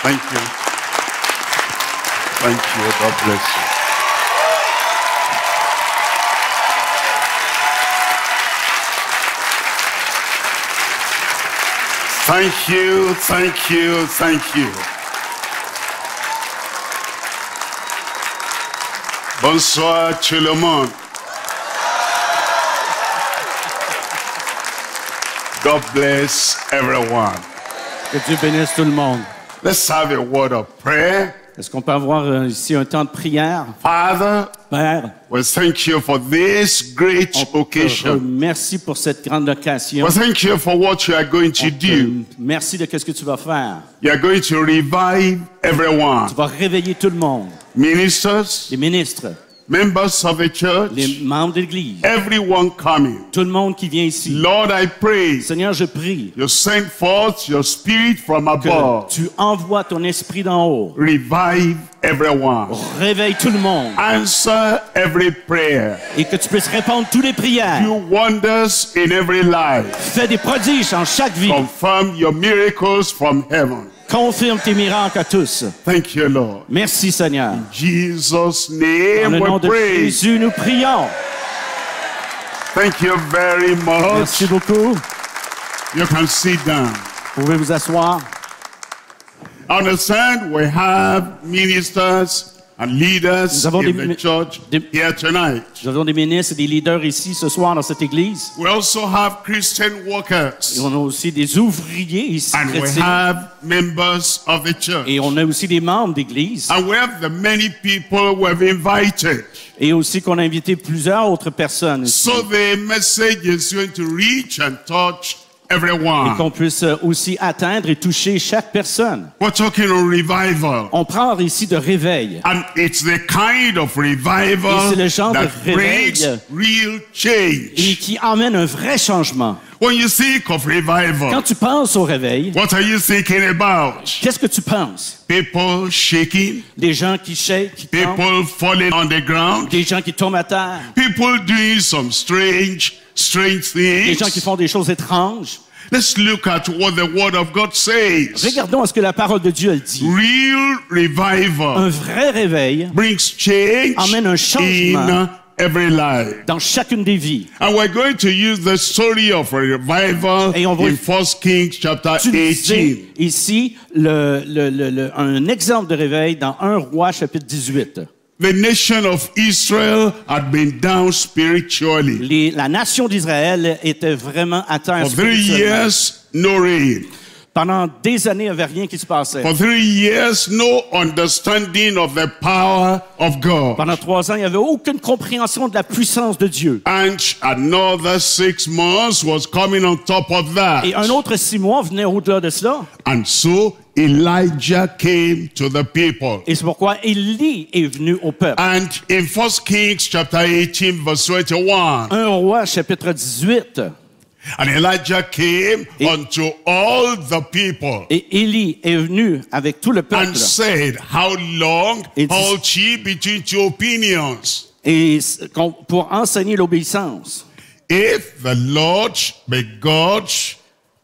Thank you. Thank you. God bless you. Thank you, thank you, thank you. Bonsoir tout le monde. God bless everyone. Que Dieu bénisse tout le monde. Let's have a word of prayer. Est-ce qu'on peut avoir ici un temps de prière? Father, Père, we thank you for this great occasion. merci pour cette grande occasion. We thank you for what you are going to do. Merci de ce que tu vas faire. You are going to revive everyone. Tu vas réveiller tout le monde. Ministers, Les ministres, members of the church, les membres de l'Église, everyone coming. tout le monde qui vient ici. Lord, I pray Seigneur, je prie you send forth your spirit from above. que tu envoies ton esprit d'en haut. Revive everyone. Réveille tout le monde. Answer every prayer. Et que tu puisses répondre toutes les prières. Do wonders in every life. Fais des prodiges en chaque vie. Confirm your miracles from heaven. Confirme tes miracles à tous. Thank you, Lord. Merci, Seigneur. In Jesus' Dans name le nom we de pray. Jésus, nous prions. Thank you very much. Merci beaucoup. You can sit down. Vous pouvez vous asseoir. Understand we have ministers and leaders Nous avons in des- the church des- here tonight. Nous avons des ministres et des leaders ici ce soir dans cette église. We also have Christian Et workers. on a aussi des ouvriers ici And we chrétiens. have members of the church. Et on a aussi des membres d'église. And we have the many people we have invited. Et aussi qu'on a invité plusieurs autres personnes. ici. So the message is going to reach and touch Et everyone. qu'on puisse aussi atteindre et toucher chaque personne. We're talking on revival. On parle ici de réveil. And it's the kind of Et revival c'est le genre de that réveil brings real et change. qui amène un vrai changement. When you think of Quand revival, tu penses au réveil, what are you thinking about? qu'est-ce que tu penses? People shaking, Des gens qui shake, qui tombent, people falling on the ground, des gens qui tombent à terre, people doing some strange des gens qui things. font des choses étranges. Let's look at what the Word of God says. Regardons à ce que la parole de Dieu elle dit. Real Un revival vrai réveil brings change amène un changement in every life. dans chacune des vies. And we're going to use the story of a revival Et on va in 1 Kings chapter 18. Utiliser ici un exemple de réveil dans 1 Roi chapitre 18. The nation of Israel had been down spiritually. La nation d'Israël était vraiment atteinte For 3 spirituellement. years, no rain. Pendant des années, il n'y avait rien qui se passait. For 3 years, no understanding of the power of God. Pendant 3 ans, il n'y avait aucune compréhension de la puissance de Dieu. And another 6 months was coming on top of that. Et un autre 6 mois venait au-delà de cela. And so Elijah came to the people. Et c'est pourquoi Élie est venu au peuple. And in 1 Kings chapter 18 verse 21, 1 Roi chapitre 18. and Elijah came unto all the people Et Élie est venu avec tout le peuple. and said, how long It is- halt ye between two opinions? Et pour enseigner l'obéissance. If the Lord be God,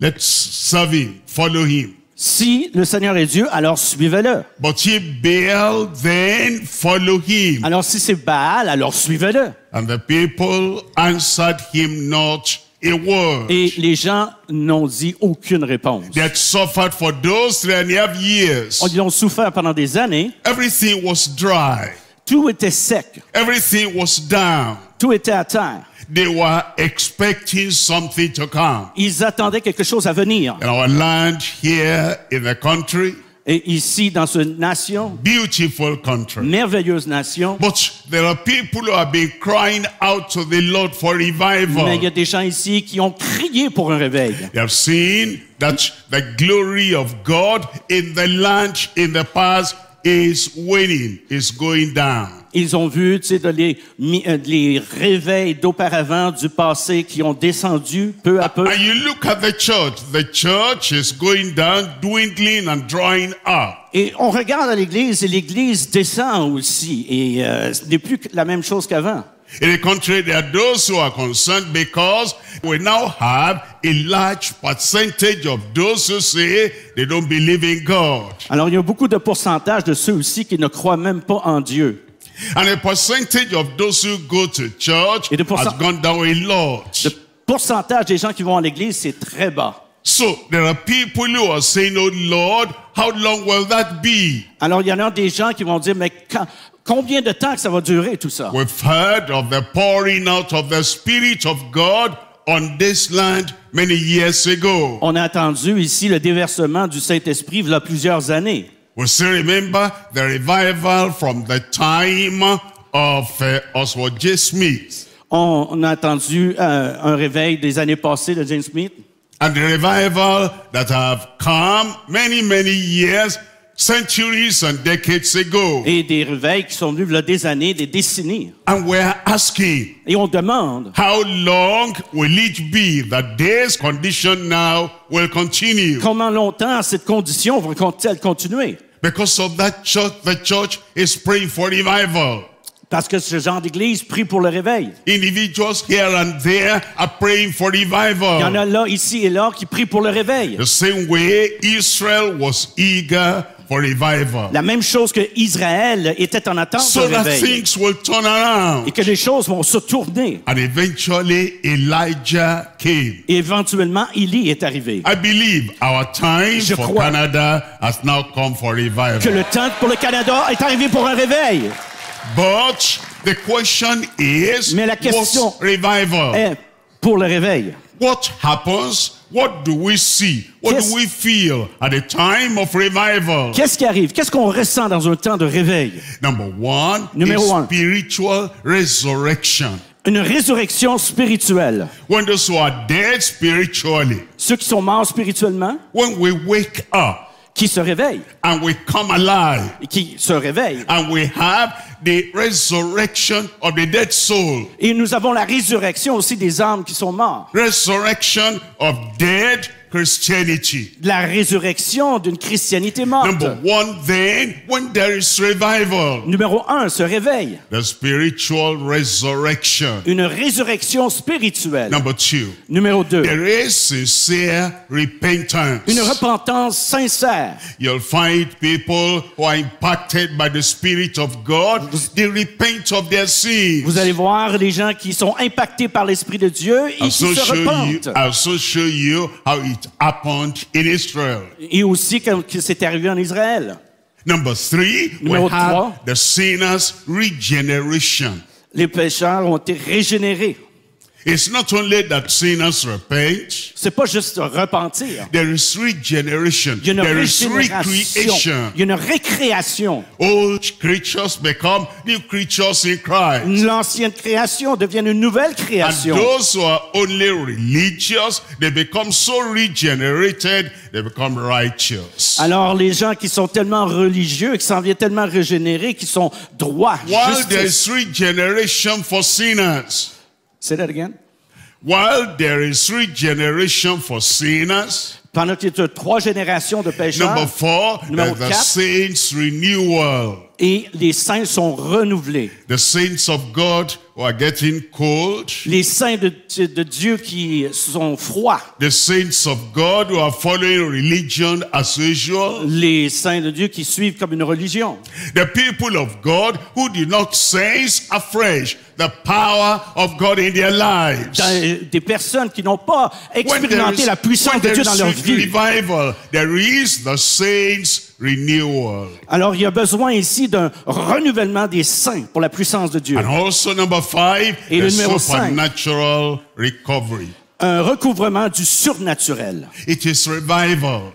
let's serve him, follow him. Si le Seigneur est Dieu, alors suivez-le. But ye Baal, then follow him. Alors si c'est Baal, alors suivez-le. And the people answered him not a word. Et les gens n'ont dit aucune réponse. They had suffered for those 3.5 years. Ils ont souffert pendant des années. Everything was dry. Tout était sec. Everything was down. Tout était à terre. They were expecting something to come. Ils attendaient quelque chose à venir. In our land here in the country, Et ici, dans cette nation, beautiful country. merveilleuse nation, But there are people who have been crying out to the Lord for mais il y revival. a des gens ici qui ont crié pour un réveil. They have seen that the glory of God in the land in the past is waning, is going down. Ils ont vu, tu sais, les réveils d'auparavant du passé qui ont descendu peu à peu. And you look at the church is going down, dwindling and drying up. Et on regarde à l'église et l'église descend aussi. Et ce n'est plus la même chose qu'avant. In the country, there are those who are concerned because we now have a large percentage of those who say they don't believe in God. Alors, il y a beaucoup de pourcentage de ceux aussi qui ne croient même pas en Dieu. And the percentage of those who go to church Et le has gone down a lot. Le pourcentage des gens qui vont à l'église, c'est très bas. So there are people who are saying, oh Lord, how long will that be? Alors, il y en a des gens qui vont dire, mais combien de temps que ça va durer tout ça? We've heard of the pouring out of the Spirit of God on this land many years ago. On a entendu ici le déversement du Saint-Esprit il y a plusieurs années. We still remember the revival from the time of Oswald J. Smith. On a entendu un réveil des années passées de James Smith. And the revival that have come many, many years, centuries and decades ago. Et des réveils qui sont venus il y a des années, des décennies. And we're asking, Et on demande, how long will it be that this condition now will continue? comment longtemps cette condition va-t-elle continuer? Because of that church, the church is praying for revival. Parce que ce genre d'église prie pour le réveil. Individuals here and there are praying for Il y en revival. a là, ici et là, qui prient pour le réveil. The same way Israel was eager for revival. La même chose que Israël était en attente So de that réveil. things will turn around. Et que les choses vont se tourner. And eventually Elijah came. Et éventuellement, Élie est arrivé. I believe our time Je for crois Canada has now come for Que revival. le temps pour le Canada est arrivé pour un réveil. But the question is, Mais la question what's revival? est pour le réveil. What happens? What do we see? What Qu'est-ce- do we feel at the time of revival? Qu'est-ce qui arrive? Qu'est-ce qu'on ressent dans un temps de réveil? Number one Numéro is un. spiritual resurrection. Une résurrection spirituelle. When those who are dead spiritually, Ceux qui sont morts spirituellement, when we wake up qui se réveillent, and we come alive, et qui se réveillent. and we have the resurrection of the dead soul, Et nous avons la résurrection aussi des âmes qui sont mortes. resurrection of dead Christianity. La résurrection d'une christianité morte. Number one, then, when there is revival, Numéro 1, se réveille. the spiritual resurrection. Une résurrection spirituelle. Number two, Numéro 2, there is sincere repentance. une repentance sincère. You'll find people who are impacted by the Spirit of God. They repent of their sins. Vous allez voir les gens qui sont impactés par l'Esprit de Dieu et I'll qui se repentent. show you how it happened in Israel. Et aussi comme que c'est arrivé en Israël. Number three, we Numéro have trois. the sinner's regeneration. Les pécheurs ont été régénérés. It's not only that sinners repent, C'est pas juste repentir. there is regeneration, Il y a une there is régénération. recreation. Il y a une récréation. Old creatures become new creatures in Christ. L'ancienne création devient une nouvelle And création. those who are only religious, they become so regenerated, they become righteous. Alors, les gens qui sont tellement religieux, qui s'en viennent tellement régénérés, qui sont droits, While there justice. is regeneration for sinners, Say that again. while there is regeneration for sinners, Pendant qu'il y a 3 générations de pécheurs, number four, Numéro the 4. saints' renewal. et les saints sont renouvelés. The saints of God who are getting cold, Les saints de Dieu qui sont froids. the saints of God who are following religion as usual, Les saints de Dieu qui suivent comme une religion. the people of God who do not sense afresh the power of God in their lives. Des personnes qui n'ont pas expérimenté la puissance when de there Dieu dans leur is vie. revival, there is the saints' renewal. Alors, il y a besoin ici d'un renouvellement des saints pour la puissance de Dieu. And also number five, Et le the numéro cinq. supernatural recovery. Un recouvrement du surnaturel. It is revival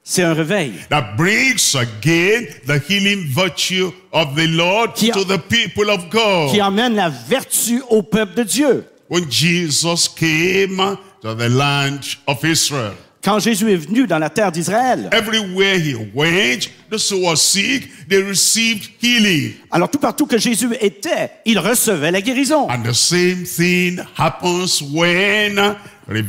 C'est un réveil that brings again the healing virtue of the Lord Qui- to the people of God. qui emmène la vertu au peuple de Dieu. When Jesus came to the land of Israel, Quand Jésus est venu dans la terre d'Israël, everywhere he went, those who were sick, they received healing. alors tout partout que Jésus était, il recevait la guérison. And the same thing happens when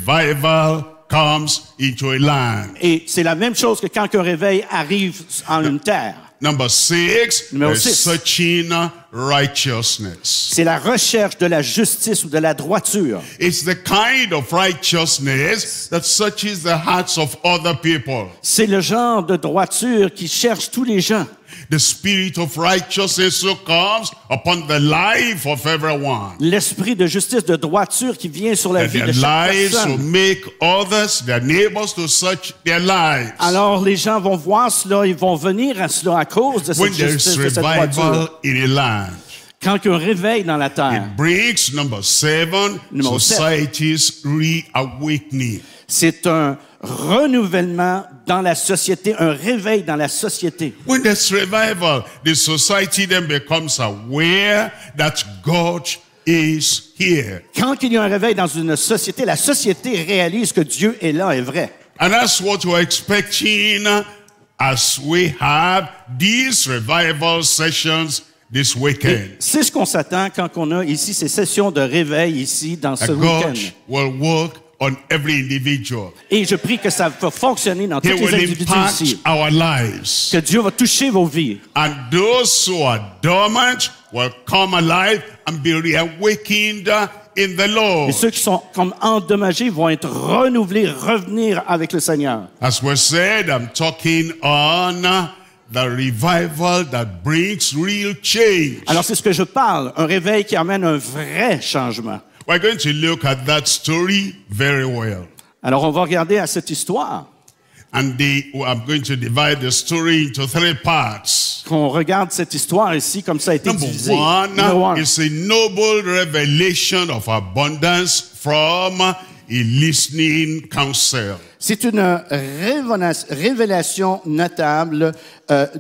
revival comes into a land. Et c'est la même chose que quand un réveil arrive en une terre. Number 6, Numéro is 6. searching righteousness. C'est la recherche de la justice ou de la droiture. It's the kind of righteousness that searches the hearts of other people. C'est le genre de droiture qui cherche tous les gens. The spirit of righteousness who comes upon the life of everyone. L'esprit de justice, de droiture qui vient sur la And vie their de chaque lives will personne. make others, their neighbors, to search their lives. Alors les gens vont voir cela, ils vont venir à cela à cause de When cette there justice, is de cette revival droiture. in a land, Quand il y a un réveil dans la terre, it brings, number 7, Numéro 7. society's reawakening. c'est un renouvellement dans la société, un réveil dans la société. When there's revival, the society then becomes aware that God is here. Quand il y a un réveil dans une société, la société réalise que Dieu est là, est vrai. And that's what we're expecting as we have these revival sessions this weekend. C'est ce qu'on s'attend quand on a ici ces sessions de réveil ici dans ce That week-end. God will work on every individual. Et je prie que ça va fonctionner dans He tous les will individus impact ici. our lives. Que Dieu va toucher vos vies. And those who are dormant will come alive and be reawakened in the Et Lord. ceux qui sont comme endommagés vont être renouvelés, revenir avec le Seigneur. As we said, I'm talking on the revival that brings real change. Alors c'est ce que je parle, un réveil qui amène un vrai changement. We're going to look at that story very well. Alors on va regarder à cette histoire, And I'm going to divide the story into 3 parts. qu'on regarde cette histoire ici comme ça a été Number divisé. 1 Numéro un, is a noble revelation of abundance from a listening counsel. c'est une révélation notable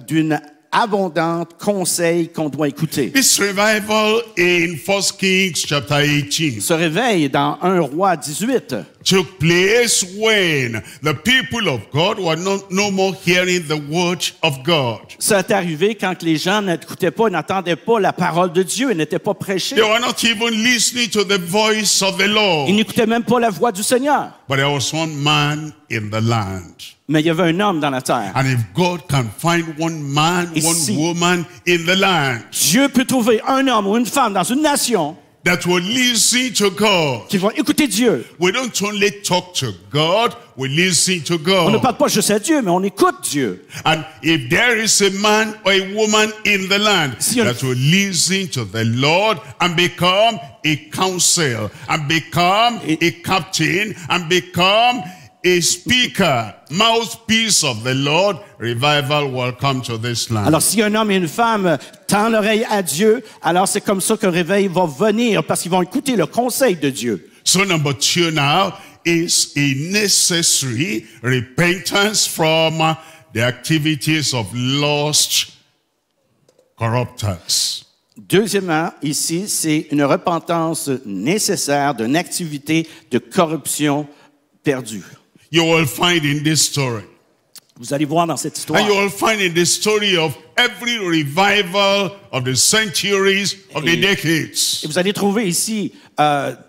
d'une abondante conseil qu'on doit écouter. This revival in 1 Kings chapter 18 Ce réveil dans 1 Roi 18 took place when the people of God were no more hearing the word of God. ça est arrivé quand les gens n'écoutaient pas, n'entendaient pas la parole de Dieu et n'étaient pas prêchés. They were not even listening to the voice of the Lord. Ils n'écoutaient même pas la voix du Seigneur. But there was one man in the land. Mais il y avait un homme dans la terre. And if God can find one man, Et one si- woman in the land Dieu peut trouver un homme ou une femme dans une nation that will listen to God, qui vont écouter Dieu. we don't only talk to God, we listen to On ne God. parle pas juste à Dieu, mais on écoute Dieu. And if there is a man or a woman in the land Si on- that will listen to the Lord and become a counsel, and become a captain, and become a speaker, mouthpiece of the Lord, revival will come to this land. Alors, si un homme et une femme tendent l'oreille à Dieu, alors c'est comme ça qu'un réveil va venir, parce qu'ils vont écouter le conseil de Dieu. So number 2 now is a necessary repentance from the activities of lost corruptors. Deuxièmement, ici, c'est une repentance nécessaire d'une activité de corruption perdue. You will find in this story. Vous allez voir dans cette histoire. And you will find in the story of every revival of the centuries, of the decades, Et vous allez trouver ici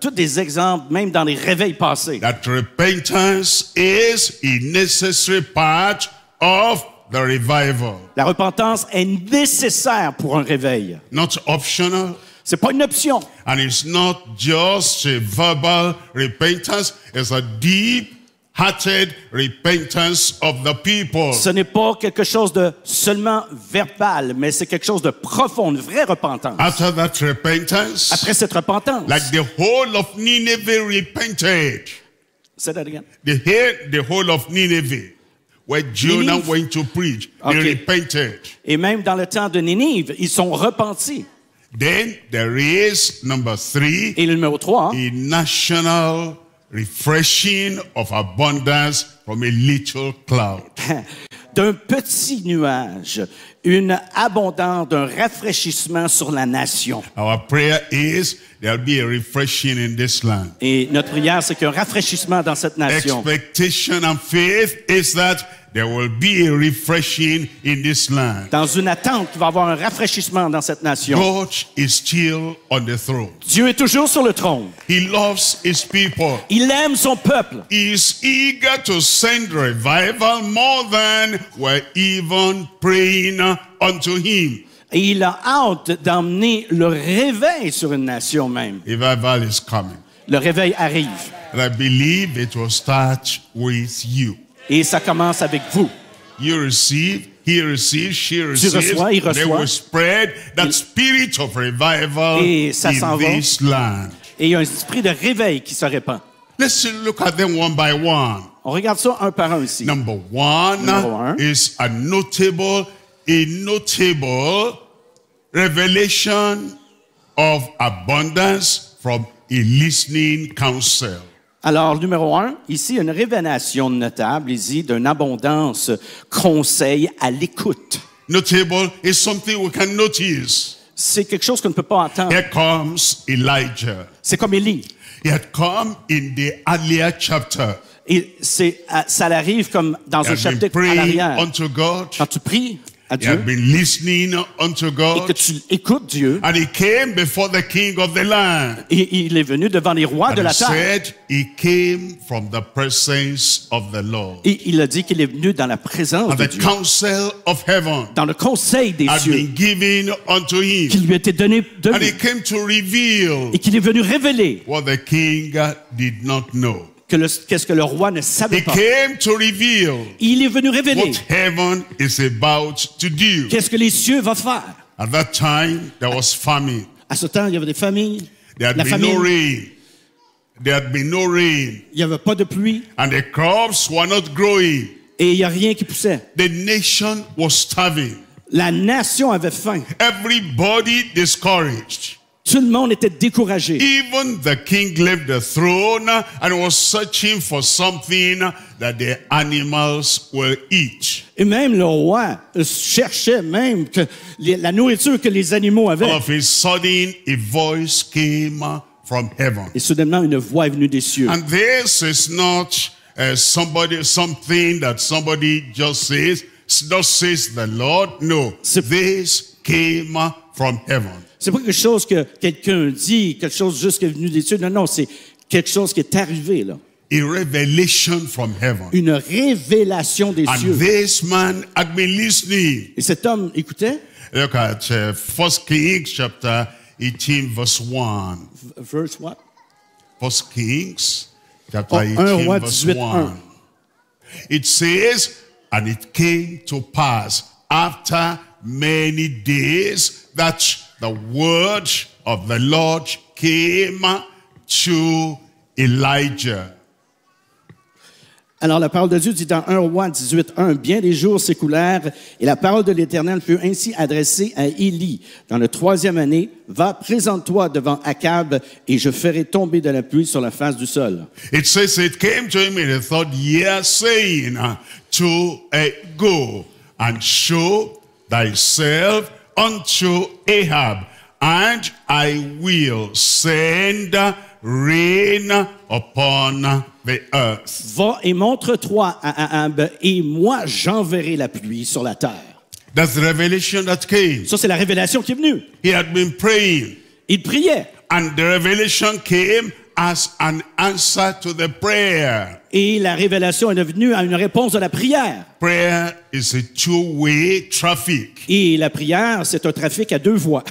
tous des exemples, même dans les réveils passés. that repentance is a necessary part of the revival. La repentance est nécessaire pour un réveil. Not optional, C'est pas une option. and it's not just a verbal repentance, it's a deep-hearted repentance of the people. Ce n'est pas quelque chose de seulement verbal, mais c'est quelque chose de profond, une vraie repentance. After that repentance, Après cette repentance, like the whole of Nineveh repented, say that again. the whole of Nineveh, where Jonah Nineveh? went to preach, Okay. they repented. Et même dans le temps de Ninive, ils sont repentis. Then there is, number 3, Et le numéro 3, a national refreshing of abundance from a little cloud. d'un petit nuage, une abondance, d'un rafraîchissement sur la nation. Our prayer is there'll be a refreshing in this land. Et notre prière, c'est qu'il y ait un rafraîchissement dans cette nation. Expectation and faith is that there will be a refreshing in this land. Dans une attente qu'il va y avoir un rafraîchissement dans cette nation. God is still on the throne. Dieu est toujours sur le trône. He loves his people. Il aime son peuple. He is eager to send revival more than we're even praying unto him. Et il a hâte d'emmener le réveil sur une nation même. Revival is coming. Le réveil arrive. And I believe it will start with you. Et ça commence avec vous. You receive, he receives, she receives. reçois, il They reçoit. will spread that spirit of revival Et ça s'en in va. this land. Et il y a un esprit de réveil qui se répand. Let's look at them one by one. On regarde ça un par un ici. Number one Numéro un. is a notable revelation of abundance from a listening counsel. Alors, numéro 1, ici, une révélation notable, ici, d'une abondance conseil à l'écoute. Notable is something we can notice. C'est quelque chose qu'on ne peut pas entendre. Here comes Elijah. C'est comme Élie. He had come in the earlier chapter. Et ça arrive comme dans He un had been chapitre à praying l'arrière. unto God. Quand tu pries à He Dieu had been listening unto et que God. tu écoutes Dieu, And he came before the king of the land. et il est venu devant les rois de And la he terre. said he came from the presence of the Lord. Et il a dit qu'il est venu dans la présence And de the Dieu, counsel of heaven dans le conseil des had cieux, been given unto qui him. lui a été donné de And lui, he came to reveal et qu'il est venu révéler what the king did not know. qu'est-ce que le roi ne He savait pas. came to reveal Il est venu révéler what heaven is about to do. qu'est-ce que les cieux vont faire. At that time, there was famine. À ce temps, il y avait des familles, There had la been no famine, rain. There had been no rain. il n'y avait pas de pluie, And the crops were not growing. et il n'y a rien qui poussait. The nation was starving. La nation avait faim. Everybody discouraged. Tout le monde était découragé. Even the king left the throne and was searching for something that the animals will eat. Et même le roi cherchait même que la nourriture que les animaux All avaient. of a sudden, a voice came from heaven. Et soudainement, une voix est venue des cieux. And this is not something that somebody just says, thus says the Lord. No, this came from heaven. C'est pas quelque chose que quelqu'un dit, quelque chose juste qui est venu des cieux. Non, non, c'est quelque chose qui est arrivé, là. A revelation from heaven. Une révélation des And cieux. this man had been listening. Et cet homme écoutait. Look at 1 Kings chapter 18 verse 1. Verse what? 1 Kings chapter 1 18 Roi verse 18, 1. It says, and it came to pass after many days that the word of the Lord came to Elijah. Alors, la parole de Dieu dit dans 1 Roi 18:1, bien des jours s'écoulèrent et la parole de l'Éternel fut ainsi adressée à Élie. Dans la 3e année, va, présente-toi devant Akab et je ferai tomber de la pluie sur la face du sol. It says it came to him in the 3rd year, saying to go and show thyself unto Ahab, and I will send rain upon the earth. Va et montre-toi à Ahab et moi j'enverrai la pluie sur la terre. That's the revelation that came. Ça, c'est la révélation qui est venue. He had been praying, Il priait. and the revelation came as an answer to the prayer. Et la révélation est devenue une réponse de la prière. Prayer is a two-way traffic. Et la prière, c'est un trafic à deux voies.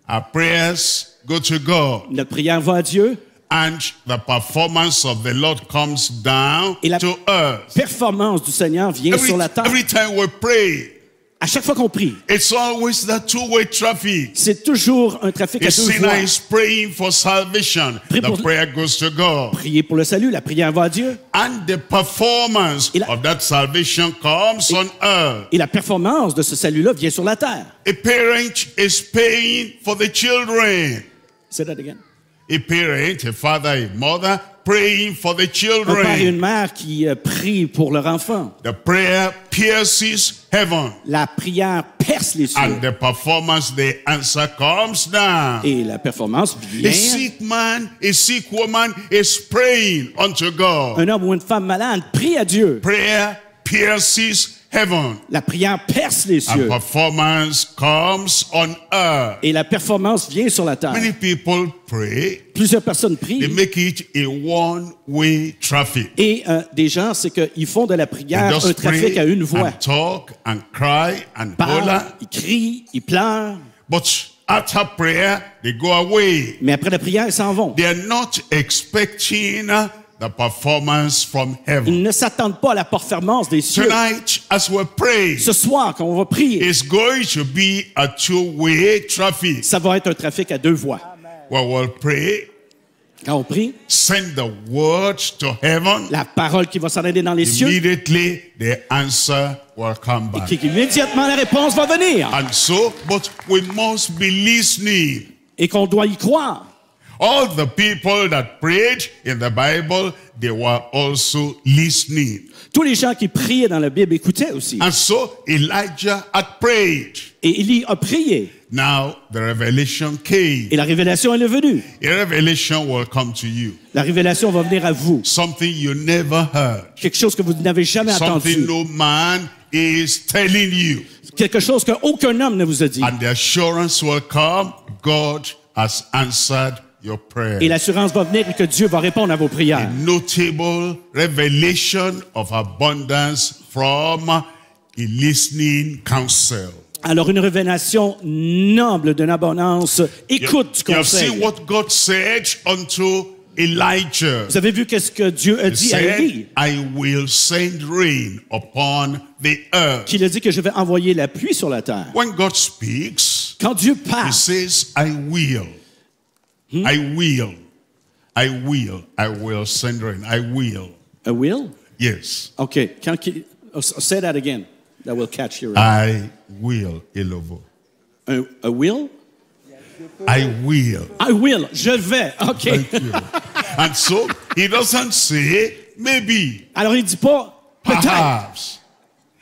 Our prayers go to God, Notre prière va à Dieu. and the performance of the Lord comes down Et la to earth. performance du Seigneur vient sur la terre. Every time we pray, À chaque fois qu'on prie, it's always that two-way traffic. c'est toujours un trafic à A deux sinner voies. is praying for salvation. Prie The pour- prayer goes to God. Prier pour le salut, la prière va à Dieu. And the performance Et la- of that salvation comes on earth. Et la performance de ce salut-là vient sur la terre. A parent is paying for the children. Say that again. A parent, a father, a mother, praying for the Un père et children. une mère qui prient pour leur enfant. The prayer pierces heaven. La prière perce les cieux. And the performance, the answer comes down. Et la performance A vient. sick man, a sick woman is praying unto God. Un homme ou une femme malade prie à Dieu. Prayer pierces heaven. La prière perce les And cieux. performance comes on earth. Et la performance vient sur la terre. Many people pray. Plusieurs personnes They prient. make it a one-way traffic. Et des gens, c'est qu'ils font de la They prière un just trafic pray à une voix. and talk and cry and Parlent, holler. ils crient, ils pleurent. But after prayer, they go away. Mais après la prière, ils s'en vont. They are not expecting the performance from heaven. Ils ne s'attendent pas à la performance des cieux. Tonight, as we pray, Ce soir, quand on va prier, it's going to be a two-way traffic. ça va être un trafic à deux voies. We will pray, Quand on prie, send the word to heaven. la parole qui va s'en aller dans les cieux, Immediately, the answer will come back. immédiatement la réponse va venir. And so, but we must be listening. Et qu'on doit y croire. All the people that prayed in the Bible, they were also listening. Tous les gens qui priaient dans la Bible écoutaient aussi. And so Elijah had prayed. Et Élie a prié. Now the revelation came. Et la révélation, elle est venue. A revelation will come to you. La révélation va venir à vous. Something you never heard. Quelque chose que vous n'avez jamais Something entendu. no man is telling you. Quelque chose qu'aucun homme ne vous a dit. And the assurance will come, God has answered your prayer. Et l'assurance va venir et que Dieu va répondre à vos prières. Notable revelation of abundance from a listening counsel. Alors, une révélation noble d'une abondance. Écoute du You have seen conseil. what God said unto Elijah. Vous avez vu qu'est-ce que Dieu a He dit à said, Élie? I will send rain upon the earth. Qu'il a dit que je vais envoyer la pluie sur la terre. When God speaks, Quand Dieu He parle, says, I will. I will. I will. I will send rain. I will. a will? Yes. Okay. Say that again. That will catch your eye. I will, Elovo. A will? I will. I will. Je vais. Okay. Thank you. And so he doesn't say maybe, Alors, il dit pas peut-être. perhaps,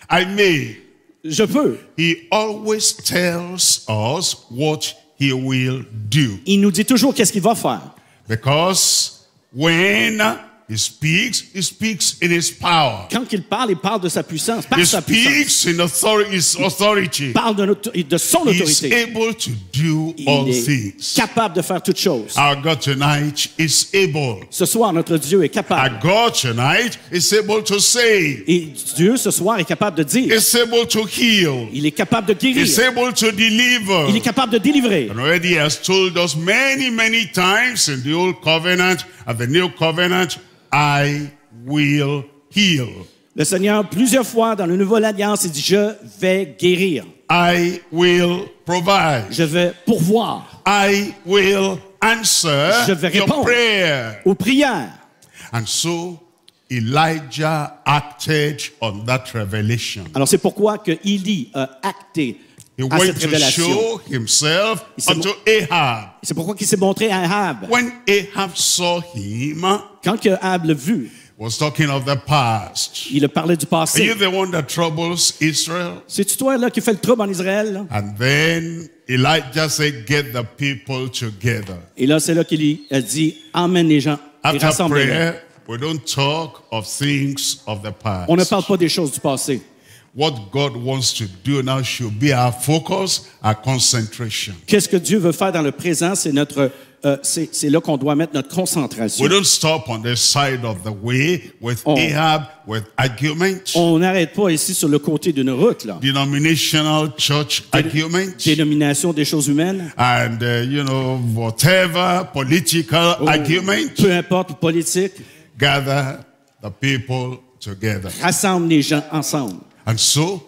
I may. Je peux. He always tells us what he will do. Il nous dit toujours qu'est-ce qu'il va faire. Because when he speaks in his power. Quand il parle de sa puissance, par He sa puissance. speaks in his authority. Il parle de son He is autorité. able to do all Il est things. capable de faire toutes choses. Our God tonight is able. Ce soir, notre Dieu est Our capable. God tonight is able to save. Et Dieu, ce soir, est capable de dire. Is able to heal. Il est capable de guérir. Is able to deliver. Il est capable de délivrer. And already he has told us many, many times in the Old Covenant and the New Covenant, I will heal. Le Seigneur, plusieurs fois dans la Nouvelle Alliance, il dit, je vais guérir. I will provide. Je vais pourvoir I will answer Je vais your répondre. prayer. aux prières. And so Elijah acted on that revelation. Alors, c'est pourquoi que Élie a acté He à went cette to révélation. show himself unto Ahab. C'est pourquoi qu'il s'est montré à Ahab. When Ahab saw him, Quand que Ahab l'a vu, was talking of the past. il a parlé du Are you passé. the one that troubles Israel? C'est-tu toi là qui fais le trouble en Israël? Là? And then Elijah said, get the people together. Et là, c'est là qu'il a dit, emmène les gens et After rassemble-les. prayer, we don't talk of things of the past. On ne parle pas des choses du passé. What God wants to do now should be our focus, our concentration. Qu'est-ce que Dieu veut faire dans le présent? C'est c'est là qu'on doit mettre notre concentration. We don't stop on the side of the way with Ahab, with argument, On n'arrête pas ici sur le côté d'une route, là. denominational church argument, Dénomination des choses humaines. and whatever political argument. Peu importe, politique. Gather the people together. Rassemble les gens ensemble. And so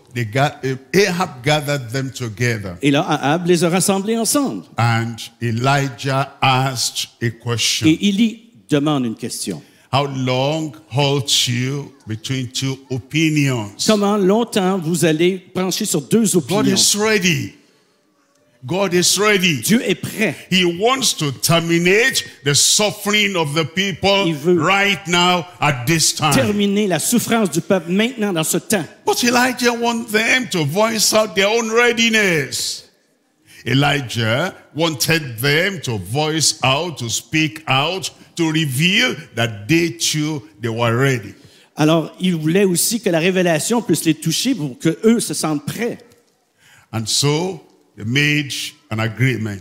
Ahab gathered them together. Et là, Ahab les a rassemblés ensemble. And Elijah asked a question. Et Élie demande une question. How long halt you between two opinions? Comment longtemps vous allez pencher sur deux God opinions? is ready. God is ready. Dieu est prêt. He wants to terminate the suffering of the people Il veut right now at this time. Terminer la souffrance du peuple maintenant dans ce temps. But Elijah wants them to voice out their own readiness. Elijah wanted them to voice out, to speak out, to reveal that they too, they were ready. Alors, il voulait aussi que la révélation puisse les toucher pour que eux se sentent prêts. And so they made an agreement.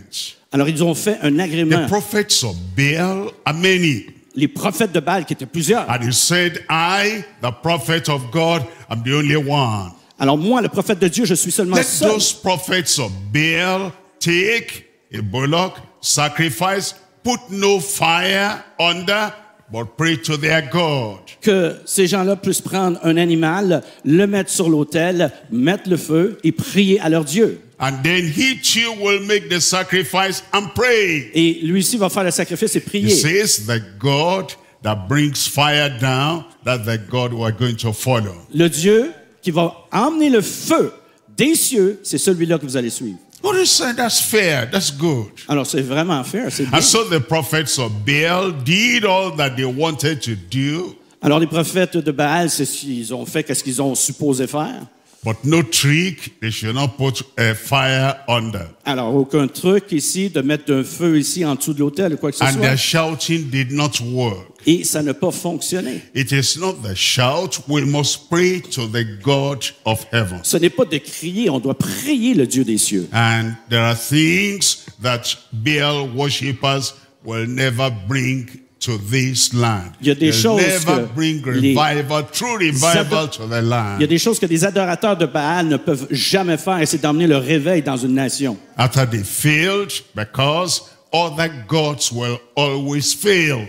Alors, ils ont fait un agrément. The prophets of Baal are many. Les prophètes de Baal, qui étaient plusieurs. And he said, I, the prophet of God, am the only one. Alors, moi, le prophète de Dieu, je suis seulement Let seul. those prophets of Baal take a bullock, sacrifice, put no fire under, but pray to their God. Que ces gens-là puissent prendre un animal, le mettre sur l'autel, mettre le feu et prier à leur Dieu. And then he too will make the sacrifice and pray. Et lui-ci va faire le sacrifice et He prier. says the God that brings fire down, that's the God we are going to follow. Le Dieu qui va emmener le feu des cieux, c'est celui-là que vous allez suivre. What is that? That's fair. That's good. Alors, c'est vraiment fair, c'est bien. And so the prophets of Baal did all that they wanted to do, Alors, les prophètes de Baal, c'est ce qu'ils ont fait, qu'est-ce qu'ils ont supposé faire. but no trick, they should not put a fire under. Alors, aucun truc ici de mettre un feu ici en dessous de l'autel ou quoi que ce And their soit. shouting did not work. Et ça n'a pas fonctionné. It is not the shout. We must pray to the God of heaven. Ce n'est pas de crier, on doit prier le Dieu des cieux. And there are things that Baal worshippers will never bring to this land. Il y a des They'll choses never que bring les revival, true revival to the Il y a land. des choses que des adorateurs de Baal ne peuvent jamais faire, et c'est d'emmener le réveil dans une nation. After they failed, because other gods will always fail.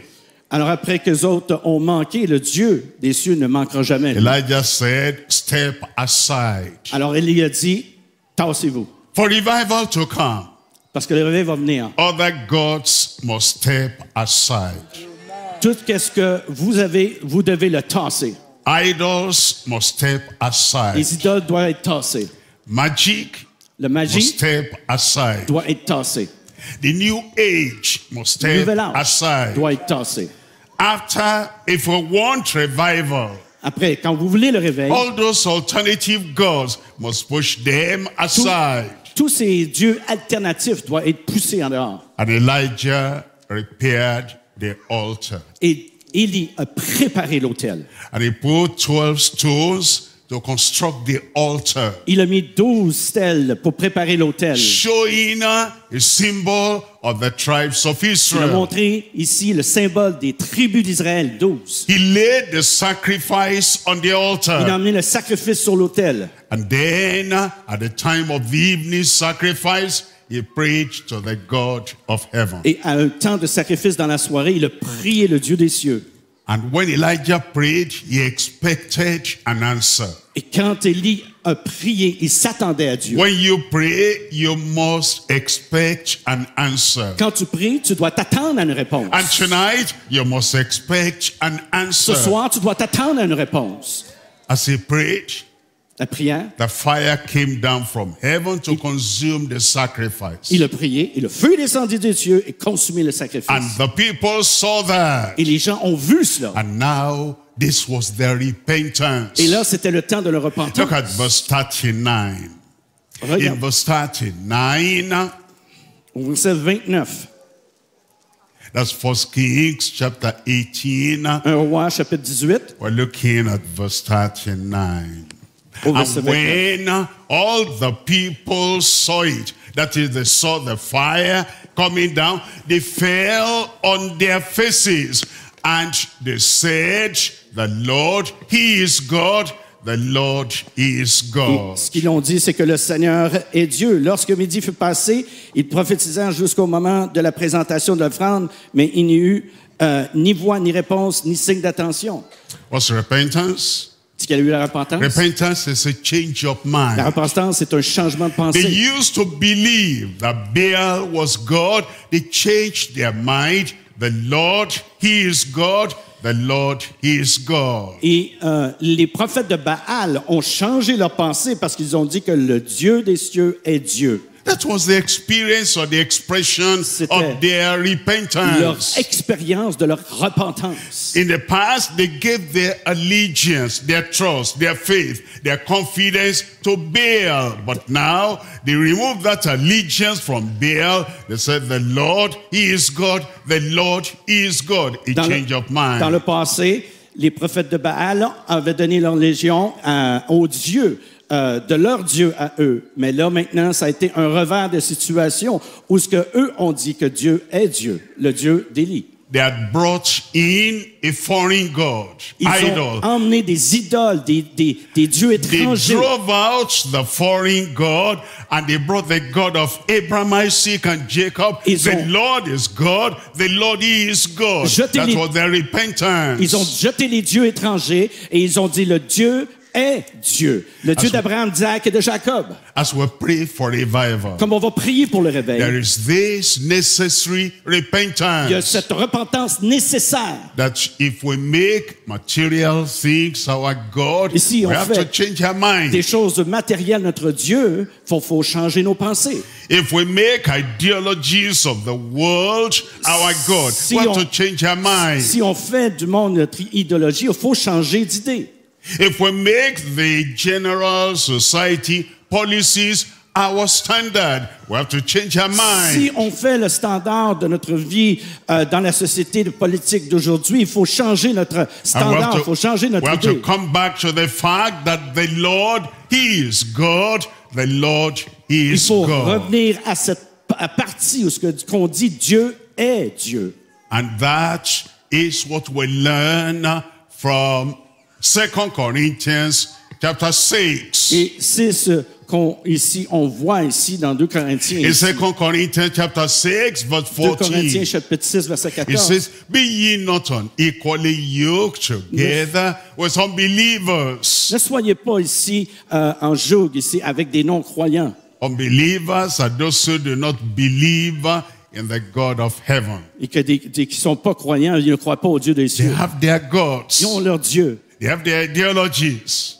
Alors après que les autres ont manqué, le Dieu des cieux ne manquera jamais. Elijah said, step aside. Alors Élie a dit, tassez-vous, For revival to come, parce que le réveil va venir. other gods must step aside. Tout ce que vous avez, vous devez le tasser. Idols must step aside. Les idoles doivent être tassées. Magic Le must magie step aside. doit être tassé. The new age must Le step nouvel âge aside. doit être tassé. After, if we want revival, Après, quand vous voulez le réveil, all those alternative gods must push them aside. tous ces dieux alternatifs doivent être poussés en dehors. And Elijah repaired the altar. Et Élie a préparé l'autel. And he put 12 stones to construct the altar, Il a mis 12 stèles pour préparer l'autel. showing a symbol of the tribes of Il a Israel. montré ici le symbole des tribus d'Israël, 12. He laid the sacrifice on the Il a altar. emmené le sacrifice sur l'autel. And then, at the time of the evening sacrifice, he prayed to the God of heaven. Et à un temps de sacrifice dans la soirée, il a prié le Dieu des cieux. And when Elijah prayed, he expected an answer. Et quand Élie a prié, il s'attendait à Dieu. When you pray, you must expect an answer. Quand tu pries, tu dois t'attendre à une réponse. And tonight, you must expect an Ce answer. soir, tu dois t'attendre à une réponse. As he prayed, La prière, the fire came down from heaven to consume the sacrifice. il a prié, et le feu descendit des cieux et consumé le sacrifice. And the people saw that. Et les gens ont vu cela. And now, this was their repentance. Et là, c'était le temps de la Look repentance. at verse 39. In Regarde, verse 39, au verset 29, that's 1 Kings chapter 18. 1 Roi, chapitre 18, We're looking at verse 39. au verset And 29. when all the people saw it, that is, they saw the fire coming down, they fell on their faces and they said, the Lord, He is God, the Lord is Et God. ce qu'ils ont dit, c'est que le Seigneur est Dieu. Lorsque midi fut passé, ils prophétisèrent jusqu'au moment de la présentation de l'offrande, mais il n'y eut ni voix, ni réponse, ni signe d'attention. What's repentance? Est-ce qu'il y a eu la repentance? Repentance is a change of La mind. repentance, c'est un changement de They pensée. used to believe that Baal was God. They changed their mind. The Lord, He is God. The Lord, He is God. Et les prophètes de Baal ont changé leur pensée parce qu'ils ont dit que le Dieu des cieux est Dieu. That was the experience or the expression C'était of their Leur repentance. expérience de leur repentance. In the past, they gave their allegiance, their trust, their faith, their confidence to Baal. But now, they removed that allegiance from Baal. They said, the Lord, He is God. The Lord, He is God. A change of Dans le mind. passé, les prophètes de Baal avaient donné leur légion aux dieux, de leur Dieu à eux. Mais là, maintenant, ça a été un revers de situation où ce que eux ont dit que Dieu est Dieu, le Dieu d'Élie. They had brought in a foreign god, Ils idol. ont emmené des idoles, des dieux They étrangers. drove out the foreign god and they brought the God of Abraham, Isaac and Jacob. Ils The ont- Lord is God. The Lord is God. Jeté That les- was their repentance. Ils ont jeté les dieux étrangers et ils ont dit le Dieu est Dieu. Le Dieu d'Abraham, d'Isaac et de Jacob. As we pray for revival, Comme on va prier pour le réveil, there is this necessary il y a repentance cette repentance nécessaire. that if we make material things our God, Ici, on we have to fait change our mind. des choses matérielles, notre Dieu, faut changer nos pensées. If we make ideologies of the world our God, Si we have on- to change our mind. Si on fait du monde notre idéologie, il faut changer d'idée. If we make the general society policies our standard, we have to change our Si mind. on fait le standard de notre vie dans la société politique d'aujourd'hui, il faut changer notre And we standard, il faut changer we notre have to idée. come back to the fact that the Lord, He is God. The Lord, He Il is faut God. revenir à cette partie où qu'on dit Dieu est Dieu. And that is what we learn from 2 Corinthians chapter 6. Et c'est ce qu'on ici on voit ici dans 2 Corinthiens. In 2 Corinthians chapter 6, verse 2 Corinthiens 14. chapitre 6 verset It 14. says, be ye not unequally yoked together with unbelievers. Ne soyez pas ici en joug ici avec des non-croyants. Unbelievers are those who do not believe in the God of heaven. Et que qui sont pas croyants, ils ne croient pas au Dieu des They cieux. have their gods. Ils ont leur Dieu. They have their ideologies.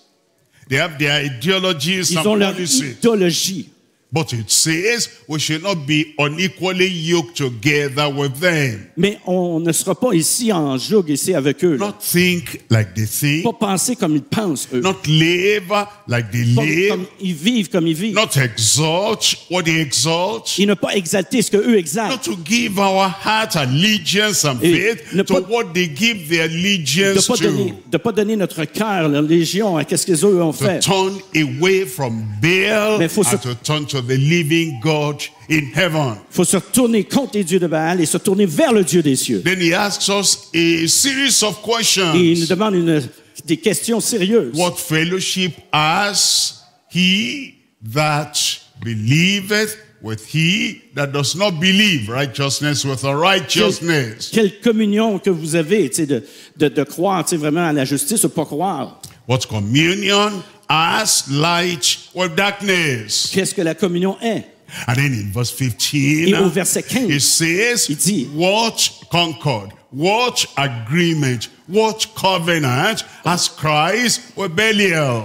They have their ideologies Ils and ont leur policies. idéologie. But it says we should not be unequally yoked together with them. Mais on ne sera pas ici en joug ici avec eux. Not think like they think. Pas penser comme ils pensent eux. Not live like they Pas live. comme ils vivent comme ils vivent. Not exalt what they exalt. Et ne pas exalter ce que eux exaltent. Not to give our heart allegiance and Et faith ne to pas- what they give their allegiance De pas donner notre cœur, leur légion, à qu'est-ce qu'ils eux ont to fait. turn away from Baal Mais faut se- and to turn to the living God in heaven. Il faut se retourner contre les dieux de Baal et se tourner vers le Dieu des cieux. Then he asks us a series of Et il nous questions. demande des questions sérieuses. What fellowship has he that believeth with he that does not believe? Righteousness with unrighteousness. Quelle communion que vous avez, tu sais, de croire, tu sais, vraiment à la justice ou pas croire. What communion has light with darkness? Qu'est-ce que la communion est? And then in verse Et 15, au verset 15, it says, il dit, what concord, what agreement, what covenant has Christ with Belial?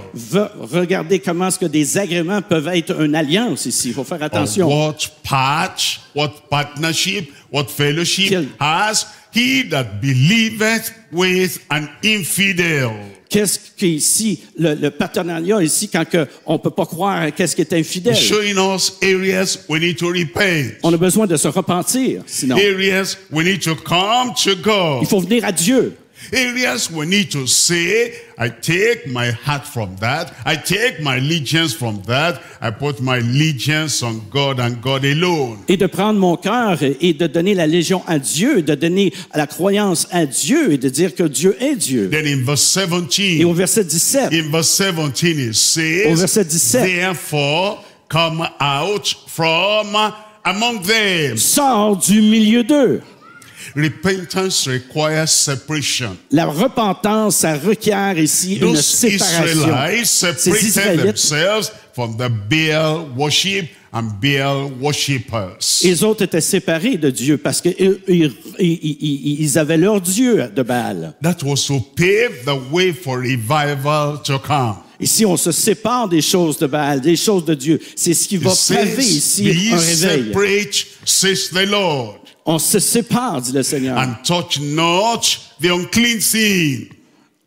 regardez comment est-ce que des agréments peuvent être une alliance ici. Il faut faire Or attention. what part, what partnership, what fellowship Quel- has he that believeth with an infidel? Qu'est-ce qui ici, le partenariat ici, quand on ne peut pas croire à qu'est-ce qui est infidèle. Showing us areas we need to repent. On a besoin de se repentir, sinon. Areas we need to come to God. Il faut venir à Dieu. Areas we need to say, I take my heart from that. I take my allegiance from that. I put my allegiance on God and God alone. Et de prendre mon cœur et de donner la légion à Dieu, de donner la croyance à Dieu et de dire que Dieu est Dieu. Then in verse Et au 17, verset 17, in verse 17 it au says, verset 17, therefore come out from among them. sors du milieu d'eux. Repentance requires separation. La repentance, ça requiert ici une Those séparation. Israelites Ces separated Israélites, themselves from the Baal worship and Baal worshippers. les autres étaient séparés de Dieu parce qu'ils avaient leur Dieu de Baal. That was to pave the way for revival to come. Ici, on se sépare des choses de Baal, des choses de Dieu. C'est ce qui va It paver says, ici be un ye réveil. separate, says the Lord, On se sépare, dit le Seigneur. and touch not the unclean thing.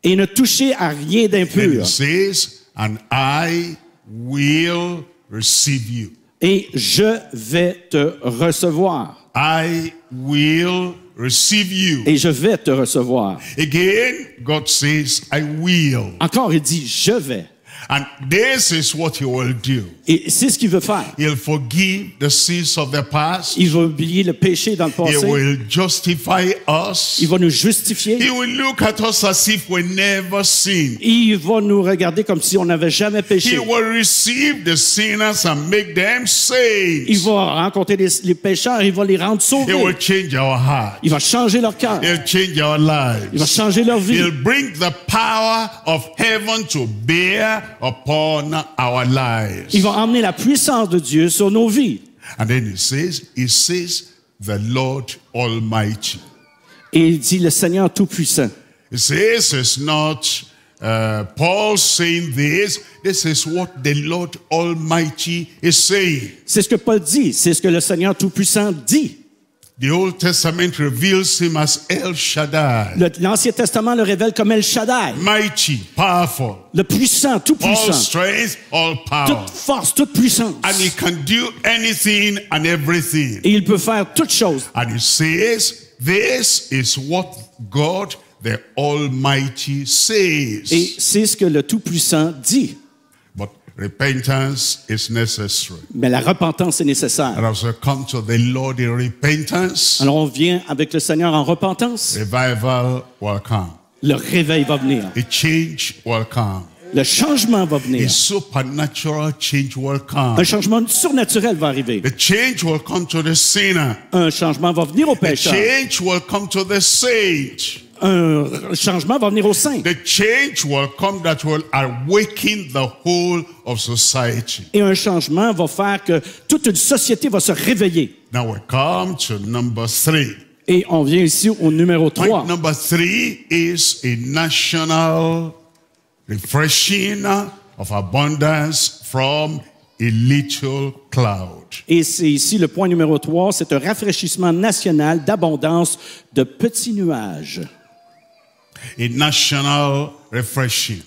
Et ne touchez à rien Then d'impur. it says, and I will receive you. Et je vais te recevoir. I will receive you. et je vais te recevoir. Again, God says, I will. Encore, il dit, je vais. And this is what he will do. Et c'est ce qu'il veut faire. He'll forgive the sins of the past. Il va oublier le péché dans le He passé. will justify us. Il va nous justifier. He will look at us as if we never sinned. Il va nous regarder comme si on n'avait jamais He péché. will receive the sinners and make them saints. Il va rencontrer les pécheurs, il va les rendre He sauvés. will change our heart. Il va changer leur cœur. He'll change our Il va lives. changer leur vie. He'll bring the power of heaven to bear upon our lives. Il va emmener la puissance de Dieu sur nos vies. And then he says, the Lord Almighty. Et il dit le Seigneur Tout-Puissant. He says it's not Paul saying this. This is what the Lord Almighty is saying. C'est ce que Paul dit. C'est ce que le Seigneur Tout-Puissant dit. The Old Testament reveals him as El Shaddai. L'Ancien Testament le révèle comme El Shaddai. Mighty, powerful, Le puissant, all tout-puissant. strength, all power. Toute force, toute puissance. And he can do anything and everything. Et il peut faire toutes choses. And he says, this is what God the Almighty Et says. c'est ce que le Tout-Puissant dit. But repentance is necessary. Mais la repentance est nécessaire. And as we come to the Lord in repentance, Alors on vient avec le Seigneur en repentance. revival will come. Le réveil va venir. A change will come. Le changement va A venir. supernatural change will come. Un changement surnaturel va arriver. The change will come to the sinner. Un changement va venir au The pécheur. change will come to the saint. Un changement va venir au saint. The change will come that will awaken the whole of society. Et un changement va faire que toute une société va se réveiller. Now we come to number 3. Et on vient ici au numéro 3. Point number 3 is a national refreshing of abundance from a little cloud. Et c'est ici le point numéro 3, c'est un rafraîchissement national d'abondance de petits nuages. A national refreshing.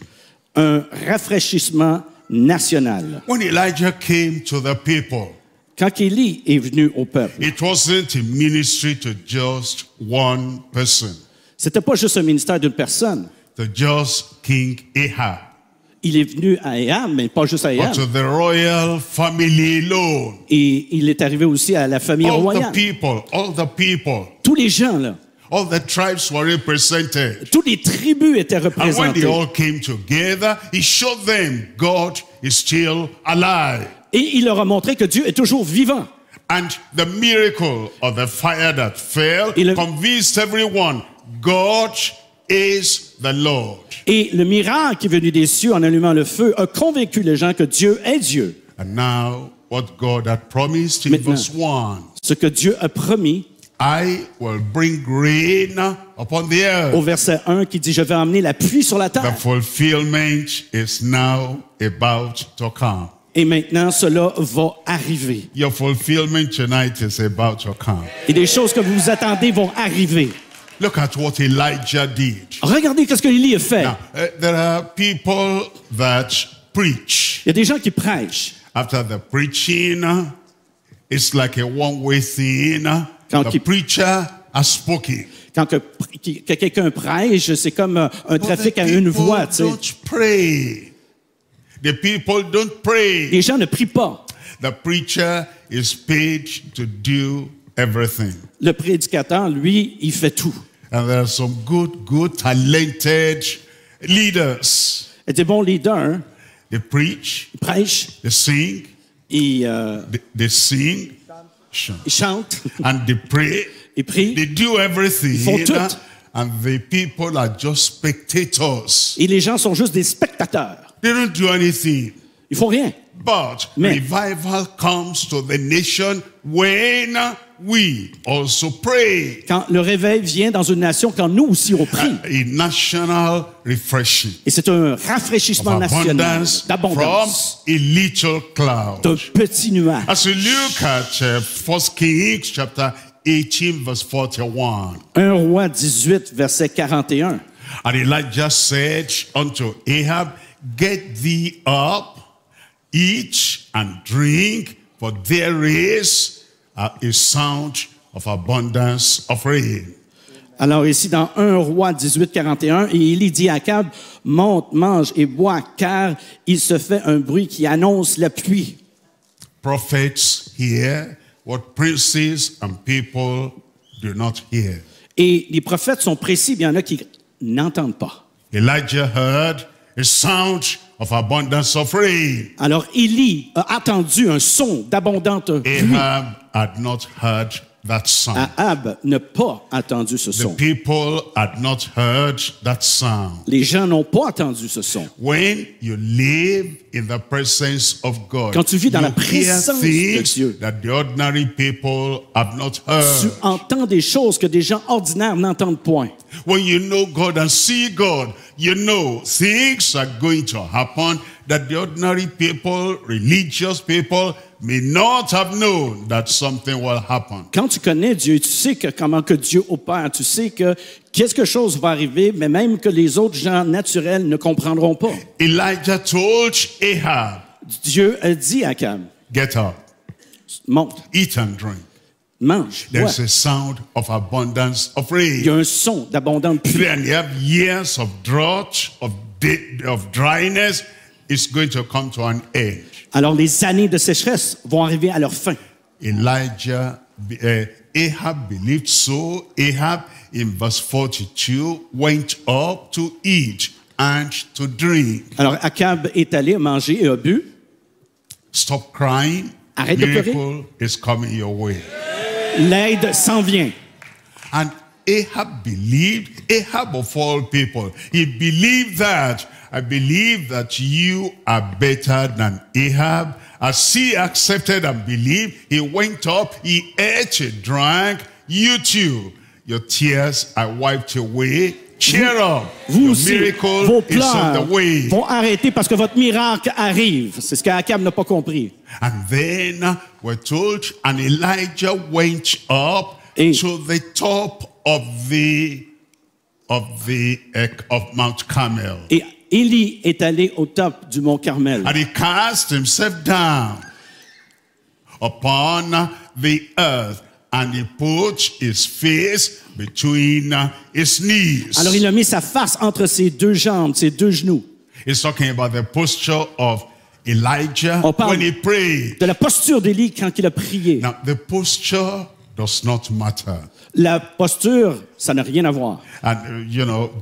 Un rafraîchissement national. When Elijah came to the people, Quand Élie est venu au peuple, it wasn't a ministry to just one person, c'était pas juste un ministère d'une personne. to just King Ahab, Il est venu à Ahab, mais pas juste à but Ahab. to the royal family alone. Et il est arrivé aussi à la famille All royale. the people, Tous les gens, là, all the tribes were represented. toutes les tribus étaient And when représentées. they all came together, he showed them God is still alive. Et il leur a montré que Dieu est toujours vivant. And the miracle of the fire that fell Et le- convinced everyone God is the Lord. Et le miracle qui est venu des cieux en allumant le feu a convaincu les gens que Dieu est Dieu. And now, what God had promised in Maintenant. verse 1, Ce que Dieu a promis I will bring rain upon the earth. au verset 1 qui dit « Je vais emmener la pluie sur la The terre fulfillment is now about to come. ». Et maintenant, cela va arriver. Your fulfillment tonight is about to come. Et des choses que vous vous attendez vont arriver. Look at what Elijah did. Regardez ce que Élie a fait. Now, there are people that preach. Il y a des gens qui prêchent. After the preaching, it's like a one-way thing. Quand The il- preacher has spoken. Quand que quelqu'un prêche, c'est comme un But trafic the à une people voie. Tu sais. don't pray. The people don't pray. Les gens ne prient pas. The preacher is paid to do everything. Le prédicateur, lui, il fait tout. And there are some good, talented leaders. Il y a des bons leaders, hein. They preach, Ils prêchent, they sing, they sing, ils chantent, and they pray. ils prient. They do everything. Ils font tout. And the people are just spectators. Et les gens sont juste des spectateurs. They don't do anything. Ils font rien. But Mais- revival comes to the nation when we also pray. Quand le réveil vient dans une nation, quand nous aussi on prie. A national refreshing Et c'est un of rafraîchissement national abundance from d'abondance, a little cloud. d'un petit nuage. As we look at 1 Kings chapter 18 verse 41. 1 Roi 18, verset 41. And Elijah said unto Ahab, get thee up, eat and drink, for there is a sound of abundance of rain. Alors ici, dans 1 Roi 18, 41, et Élie dit à Akab, monte, mange et bois, car il se fait un bruit qui annonce la pluie. Prophets hear what princes and people do not hear. Et les prophètes sont précis, il y en a qui n'entendent pas. Elijah heard a sound of abundance of rain. Alors Élie a attendu un son d'abondante pluie. Ahab had not heard that sound. Ahab n'a pas entendu ce The son. people had not heard that sound. Les gens n'ont pas entendu ce son. When you live in the presence of God, Quand tu vis dans la you présence hear de Dieu, things that the ordinary people have not tu heard. entends des choses que des gens ordinaires n'entendent point. When you know God and see God, you know things are going to happen that the ordinary people, religious people, may not have known that something will happen. Quand tu connais Dieu, tu sais que comment que Dieu opère, tu sais que quelque chose va arriver, mais même que les autres gens naturels ne comprendront pas. Elijah told Ahab, Dieu a dit à Akab, get up, monte, eat and drink. mange, bois. There's a sound of abundance of Il y a rain. un son d'abondante pluie. 3.5 years of drought, of dryness is going to come to an end. Alors les années de sécheresse vont arriver à leur fin. Ahab believed so. Ahab, in verse 42, went up to eat and to drink. Alors Akab est allé manger et a bu. Stop crying. Arrête de pleurer. Miracle is coming your way. L'aide s'en vient. And Ahab believed, Ahab of all people, he believed that. I believe that you are better than Ahab. As he accepted and believed, he went up, he ate, he drank. You too, your tears are wiped away. Cheer up. Vous Your aussi, miracle vos is on the pleurs way. vont arrêter parce que votre miracle arrive. C'est ce qu'Akab n'a pas compris. And then we're told, and Elijah went up Et- to the top of Mount Carmel. Et Élie est allé au top du mont Carmel. And he cast himself down upon the earth, and he put his face between his knees. Alors il a mis sa face entre ses deux jambes, ses deux genoux. He's talking about the posture of Elijah On parle when he prayed. de la posture d'Élie quand il a prié. Now, the posture does not matter. La posture, ça n'a rien à voir. And,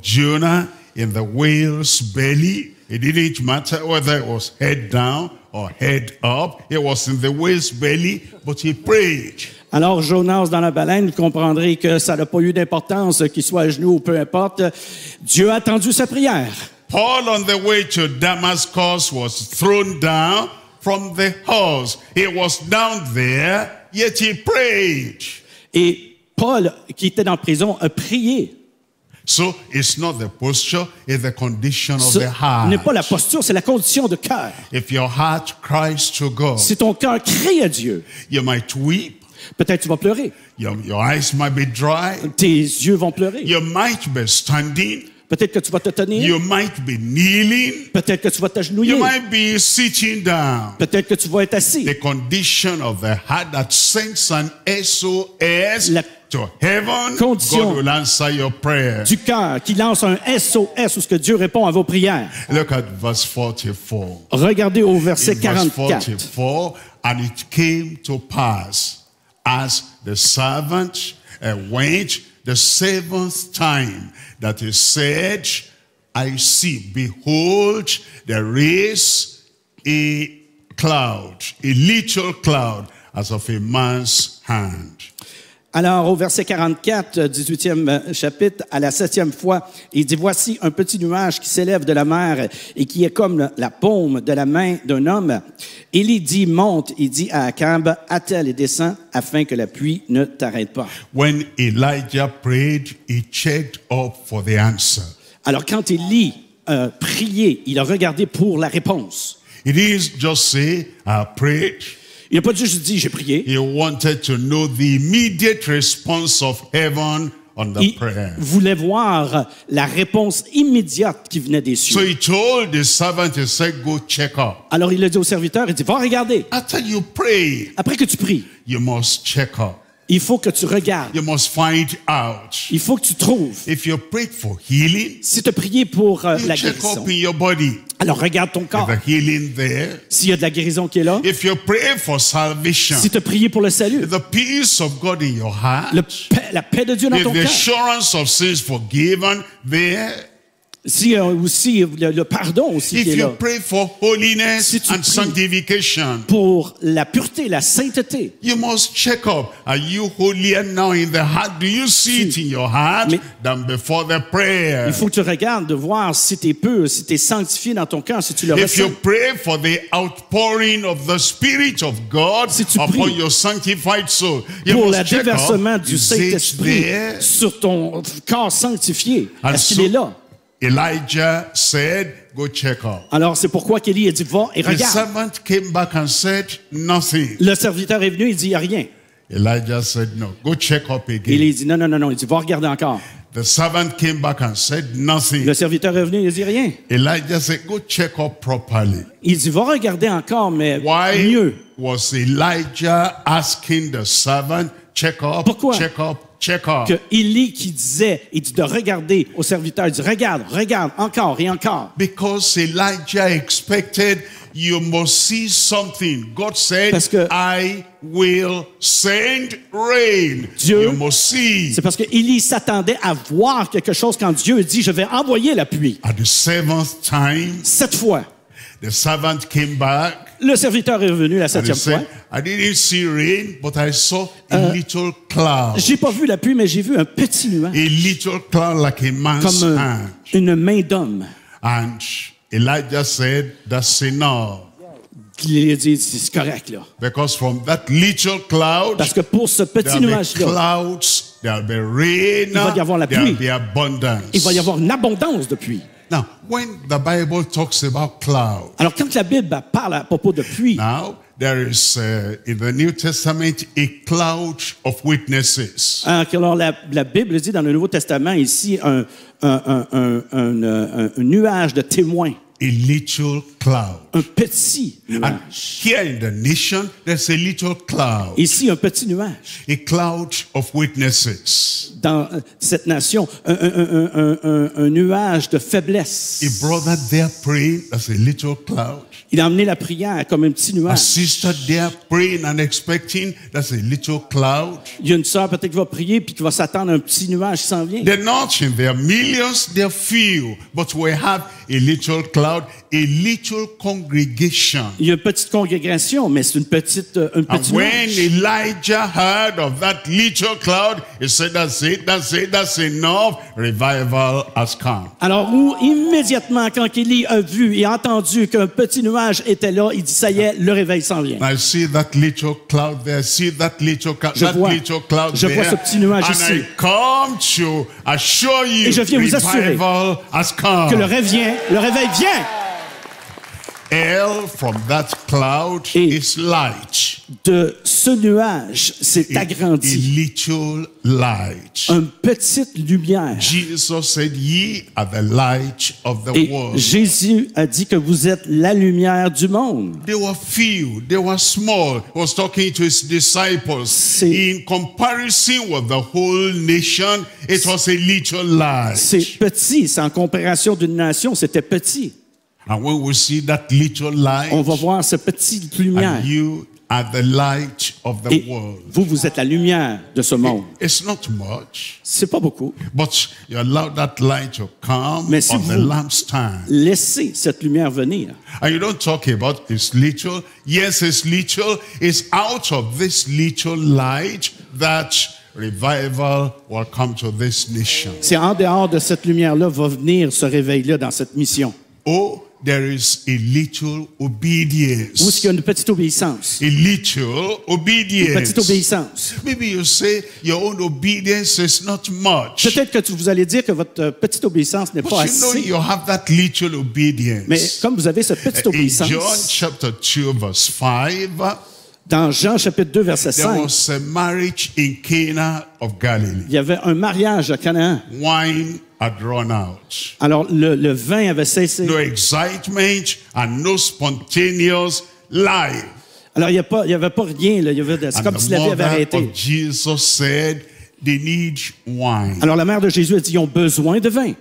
Jonah in the whale's belly, it didn't matter whether it was head down or head up. It was in the whale's belly, but he prayed. Alors Jonas dans la baleine, vous comprendrez que ça n'a pas eu d'importance qu'il soit à genoux ou peu importe. Dieu a attendu sa prière. Paul on the way to Damascus was thrown down from the horse. He was down there, yet he prayed. Et Paul, qui était en prison, a prié. So it's not the posture, it's the condition of Ce the heart. n'est pas la posture, c'est la condition de cœur. If your heart cries to God, Si ton cœur crie à Dieu, you might weep, peut-être tu vas pleurer. your eyes might be dry, Tes yeux vont pleurer. you might be standing, Peut-être que tu vas te tenir. you might be kneeling, Peut-être que tu vas t'agenouiller. you might be sitting down. Peut-être que tu vas être assis. The condition of the heart that sends an SOS La to heaven, condition God will answer your prayer. du cœur qui lance un SOS où ce que Dieu répond à vos prières. Look at verse 44. Regardez au verset In verse 44. 44, and it came to pass as the servant went the seventh time that he said, I see, behold, there is a cloud, a little cloud as of a man's hand. Alors, au verset 44, 18e chapitre, à la 7e fois, il dit, voici un petit nuage qui s'élève de la mer et qui est comme la paume de la main d'un homme. Élie dit, monte, il dit à Akab, attelle et descends afin que la pluie ne t'arrête pas. When Elijah prayed, he checked up for the answer. Alors, quand Élie a prié, il a regardé pour la réponse. He didn't just say, I prayed. Il n'a pas juste dit, j'ai prié. He wanted to know the immediate response of heaven on the Il prayer. voulait voir la réponse immédiate qui venait des So cieux. he told the servant, he said, go check up. Alors, il a dit au serviteur, il dit, va regarder. After you pray, Après que tu pries, you must check up. Il faut que tu regardes. You must find out. Il faut que tu trouves. If you prayed for healing, Si tu as prié pour you la check guérison, up in your body. alors regarde ton Is corps. the healing there? S'il y a de la guérison qui est là, If you pray for salvation, si tu as prié pour le salut, the peace of God in your heart, la paix de Dieu dans is ton the cœur, assurance of sins forgiven there? si aussi le pardon aussi qui If est you là, pray for holiness Si tu and pries- sanctification, pour la pureté, la sainteté, you must check up. Are you holier now in the heart? Do you see it in your heart Mais- than before the prayer? il faut que tu regardes de voir si tu es pur, si tu es sanctifié dans ton cœur, si tu le If you ressens. pray for the outpouring of the Spirit of God Si tu upon pries your sanctified soul, you Pour le must check déversement up. du Is it Saint-Esprit there? sur ton corps sanctifié, And est-ce qu'il so- est là? Elijah said, go check up. Alors, c'est pourquoi qu'Élie a dit, va et The regarde. servant came back and said, nothing. Le serviteur est venu, il dit, il n'y a rien. Elijah said, no, go check up again. Élie dit, non, non, non, non. Il dit, va regarder encore. The servant came back and said, nothing. Le serviteur est venu, il dit rien. Elijah said, go check up properly. Il dit, va regarder encore, mais Why mieux. was Elijah asking the servant, check up, Pourquoi? check up, check up? Que Élie qui disait, il dit de regarder au serviteur, il dit, regarde, regarde, encore et encore. Because Elijah expected you must see something. God said, Parce que- I will send rain. Dieu- You must see. C'est parce que Élie s'attendait à voir quelque chose quand Dieu dit, je vais envoyer la pluie. At the seventh time, 7 fois. the servant came back Le serviteur est revenu la and he 7e fois. said, I didn't see rain, but I saw a little cloud. J'ai pas vu la pluie, mais j'ai vu un petit nuage, A little cloud like a man's comme hand. une main d'homme. And Elijah said, that's enough. Il a dit, c'est correct, là. Because from that little cloud, Parce que pour ce petit there'll be nuage-là, clouds, there'll be rain, va y avoir la there'll pluie. be abundance. il va y avoir une abondance de pluie. Now, when the Bible talks about cloud, Alors, quand la Bible parle à propos de pluie, now there is in the New Testament a cloud of witnesses. alors la Bible dit dans le Nouveau Testament ici un nuage de témoins, A little cloud. un petit And nuage. here in the nation, there's a little cloud, Ici, un petit nuage. a cloud of witnesses. Dans cette nation, un nuage de faiblesse. A brother there praying, that's a little cloud. Il a emmené la prière comme un petit A nuage. sister there praying and expecting, that's a little cloud. Il y a une sœur peut-être qui va prier puis qui va s'attendre à un petit nuage qui s'en vient. They're not in their millions, they're few, but we have a little cloud, a little congregation. Il y a une petite congrégation, mais c'est un petit And when nuage. Elijah heard of that little cloud, he said, that's it, that's enough. Revival has come. Alors, où immédiatement, quand Élie a vu et entendu qu'un petit nuage était là, il dit, ça y est, le réveil s'en vient. I see that little cloud there, see that little cloud, Je vois there. ce petit nuage And ici. I come to assure you, Et je viens vous assurer revival has come. Que le réveil vient. Air from that cloud Et is light. De ce nuage s'est A agrandi little light. une petite lumière. Jesus said, ye are the light of the Et world. Jésus a dit que vous êtes la lumière du monde. They were few, they were small. He was talking to his disciples. C'est- In comparison with the whole nation, it was a little light. C'est petit, c'est en comparaison d'une nation, c'était petit. And when we see that little light, On va voir cette petite lumière. and you are the light of the Et world. vous êtes la lumière de ce monde. It's not much, C'est pas beaucoup. but you allow that light to come Mais si on the vous- lampstand. Laissez cette lumière venir. And you don't talk about it's little. Yes, it's little. It's out of this little light that revival will come to this nation. C'est en dehors de cette lumière-là va venir ce réveil-là dans cette mission. Oh, there is a little Où est-ce obedience. qu'il y a une petite obéissance? A little Petite obedience. obéissance. Maybe you say your own obedience is not much. Peut-être que vous allez dire que votre petite obéissance n'est pas But you know assez. you have that little Mais obedience. comme vous avez cette petite In John obéissance, chapter 2 verse 5, dans Jean chapitre 2, verset there 5, was a marriage in Cana of Galilee. il y avait un mariage à Canaan. Wine had run out. Alors le vin avait cessé. No excitement and no spontaneous life. Alors, il n'y avait pas rien, là. C'est And comme the si la vie avait mother arrêté. of Jesus said they need wine. Alors, la mère de Jésus a dit, ils ont besoin de vin.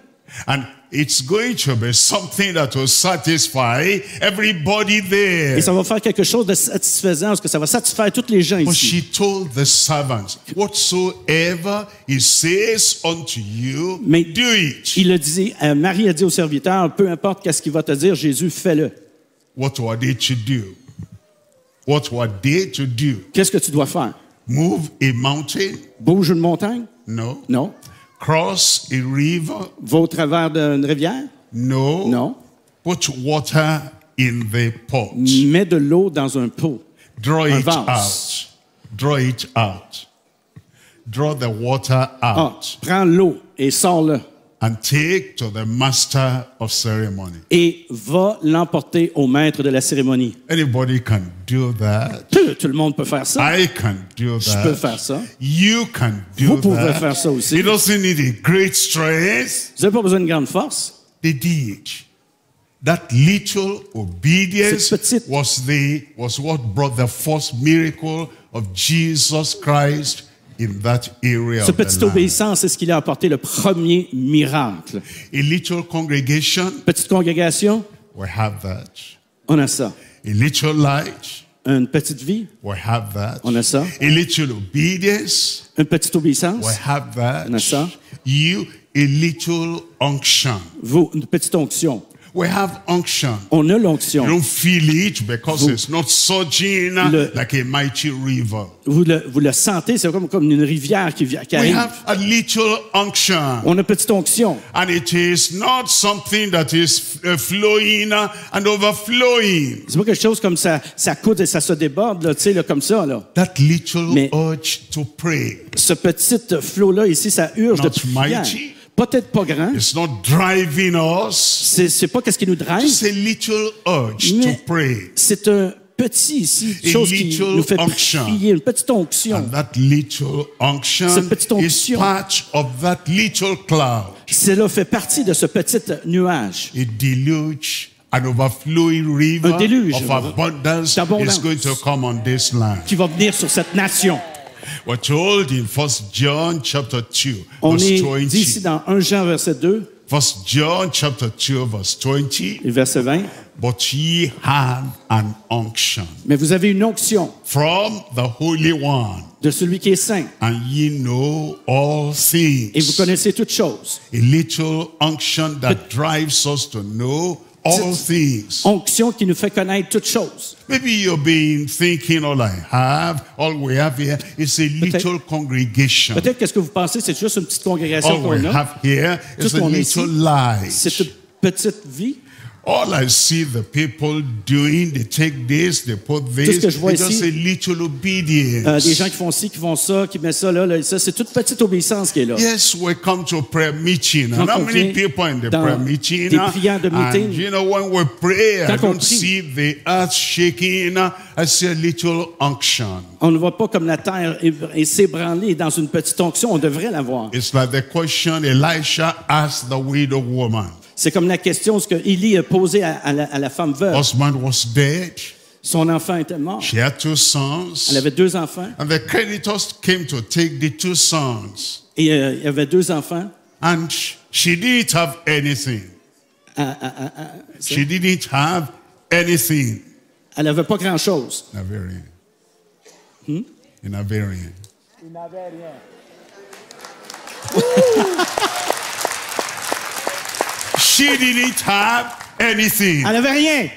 And it's going to be something that will satisfy everybody there. Et ça va faire quelque chose de satisfaisant, parce que ça va satisfaire tous les gens But ici. she told the servants, whatsoever he says unto you, Mais do it. il a dit, Marie a dit au serviteur, peu importe qu'est-ce qu'il va te dire, Jésus, fais-le. What were they to do? What were they to do? Qu'est-ce que tu dois faire? Move a mountain? Bouge une montagne? No. Non. Cross a river? Va au travers d'une rivière? No. Non. Put water in the pot. Mets de l'eau dans un pot. Draw Un it vase. out. Draw it out. Draw the water Ah, out. prends l'eau et sors-le. And take to the master of ceremony. Et va l'emporter au maître de la cérémonie. Anybody can do that. Tout le monde peut faire ça. I can do Je peux that. faire ça. You can Vous do pouvez that. faire ça aussi. It doesn't need a great strength. Vous n'avez pas besoin de grande force. They did. That little obedience Cette petite- was what brought the first miracle of Jesus Christ in that area Cette of the petite land. obéissance, c'est ce qui a apporté le premier miracle. A little congregation, Petite congrégation, we have that. on a ça. A little light, Une petite vie, we have that. on a ça. A little obedience, Une petite obéissance, we have that. On a ça. You, a little unction. vous, une petite onction. We have unction. On a You l'onction. don't feel it because Vous- it's not surging Le- like a mighty river. Vous le sentez, c'est comme une rivière qui We arrive. have a little unction. On a petite onction. And it is not something that is flowing and overflowing. C'est pas quelque chose comme ça coule et ça se déborde, là, tu sais, là, comme ça, là. That little Mais- urge to pray. Ce petit flot-là ici, ça urge de Not prière. mighty. Peut-être pas grand. It's not driving us. C'est pas qu'est-ce qui nous drive. It's a little urge to Mais pray. c'est un petit ici, A chose qui little nous fait unction. prier, une petite onction. And that little unction Cette petite is onction. part of that little cloud. Cela fait partie de ce petit nuage. A deluge, an overflowing river Un déluge of abundance d'abondance is going to come on this land. Qui va venir sur cette nation. We're told in 1 John chapter 2, On verse est dit ici 20. dans 1 Jean verset 2 1 John chapter 2, verse 20. et verset 20. But ye have an unction Mais vous avez une onction from the Holy One, de celui qui est saint and ye know all et vous things. connaissez toutes choses. A little unction that drives us to know all things. Onction qui nous fait connaître toutes choses. Maybe you've been thinking all we have here is a little congregation. Peut-être qu'est-ce que vous pensez, c'est juste une petite congrégation All we qu'on a. have here Tout is ce a qu'on a ici, little light. c'est une petite vie. All I see the people doing, they take this, they put ce this, que je vois it's just ici, a little obedience. Des gens qui font ci, qui font ça, qui mettent ça là, là, ça, c'est toute petite obéissance qui est là. Yes, we come to prayer meeting. And Quand how on many vient people in the dans prayer meeting? des prières de meeting, And you know, when we pray, I quand on don't prie, see the earth shaking. I see a little unction. On ne voit pas comme la terre est s'ébranler dans une petite onction, on devrait l'avoir. It's like the question Elisha asked the widow woman. C'est comme la question ce que Élie a posée à la femme veuve. Husband was dead. Son enfant était mort. She had 2 sons. Elle avait 2 enfants. And the creditors came to take the 2 sons. Et il y avait 2 enfants. And she didn't have anything. She didn't have anything. Elle n'avait pas grand-chose. Navarian. In Navarian. She didn't have anything. Elle n'avait rien.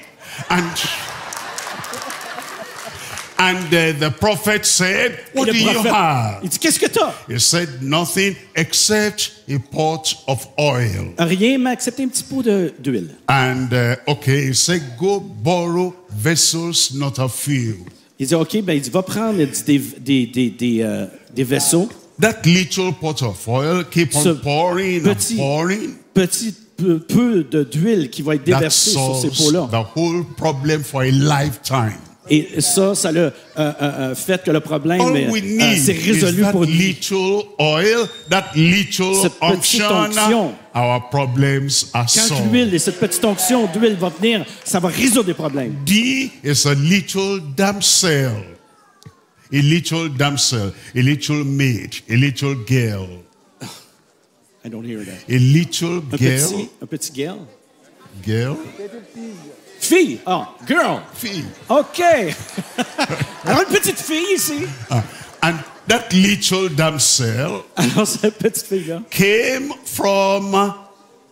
And the prophet said, Et what le do you prophète, have? il dit, qu'est-ce que tu as? He said, nothing except a pot of oil. Rien, mais accepté un petit pot d'huile. And okay, he said, go borrow vessels, not a few. Il dit, OK, ben, il dit, va prendre des vaisseaux. That little pot of oil keep Ce on pouring petit- and pouring. Petit peu d'huile qui va être That déversée sur ces solves pots-là. the whole problem for a lifetime. Et ça l'a fait que le problème All we need s'est is résolu that pour lui. little oil, that little Cette petite onction. Our problems are Quand solved. l'huile et cette petite onction d'huile va venir, ça va résoudre des problèmes. D is a little damsel. A little damsel, a little maid, a little girl. I don't hear that. A little girl. Un petit girl. Girl. Fille. Oh, girl. Fille. OK. Alors, une petite fille ici. And that little damsel Alors, cette petite fille-là, came from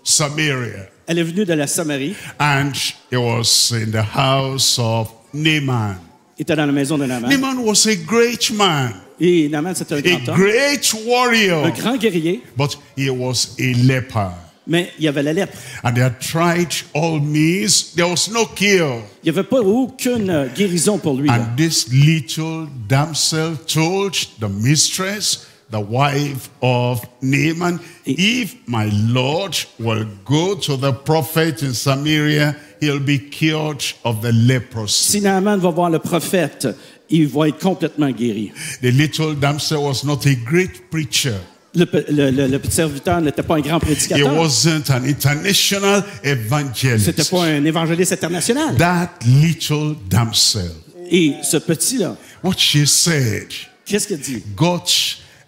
Samaria. elle est venue de la Samarie. And it was in the house of Naaman. Elle était dans la maison de Naaman. Naaman was a great man, Et Naaman, c'était un a grand homme, great un warrior, grand guerrier, but he was a leper. mais il y avait la lèpre. And they had tried all means. There was no cure. Il n'y avait pas aucune guérison pour lui. Là. And this little damsel told the mistress, the wife of Naaman, if my Lord will go to the prophet in Samaria, he'll be cured of the leprosy. Si Naaman va voir le prophète, il va être complètement guéri. The little damsel was not a great preacher. Le petit serviteur n'était pas un grand He prédicateur. wasn't an international C'était evangelist. pas un évangéliste international. That little damsel, Et ce petit-là, what she said, qu'est-ce qu'il dit? got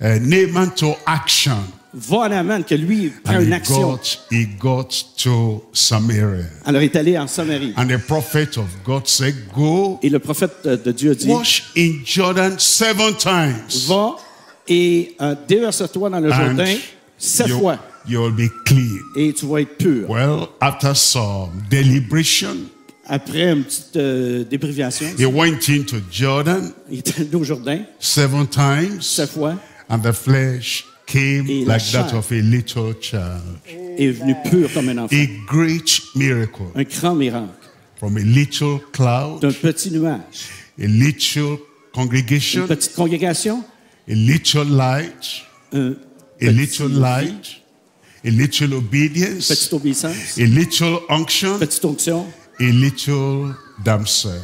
Naaman to action. Va à Naaman, que lui prend And une action. he got to Samaria. Alors, il est allé en Samarie. And the prophet of God said, go, Et le prophète de Dieu dit, wash in Jordan 7 times. va et déverse-toi dans le Jourdain 7 fois. You'll be clean. Et tu vas être pur. Well, after some deliberation, Après une petite débréviation, he went into Jordan il est allé au Jourdain 7 times, 7 fois and the flesh came Et la like that chair of a little child. et est venu pur comme un enfant. A great miracle Un grand miracle. from a little cloud, D'un petit nuage. a little congregation, Une petite congrégation. a little light, Un a little light, a little obedience, petite obéissance. a little unction, Petite onction. a little damsel.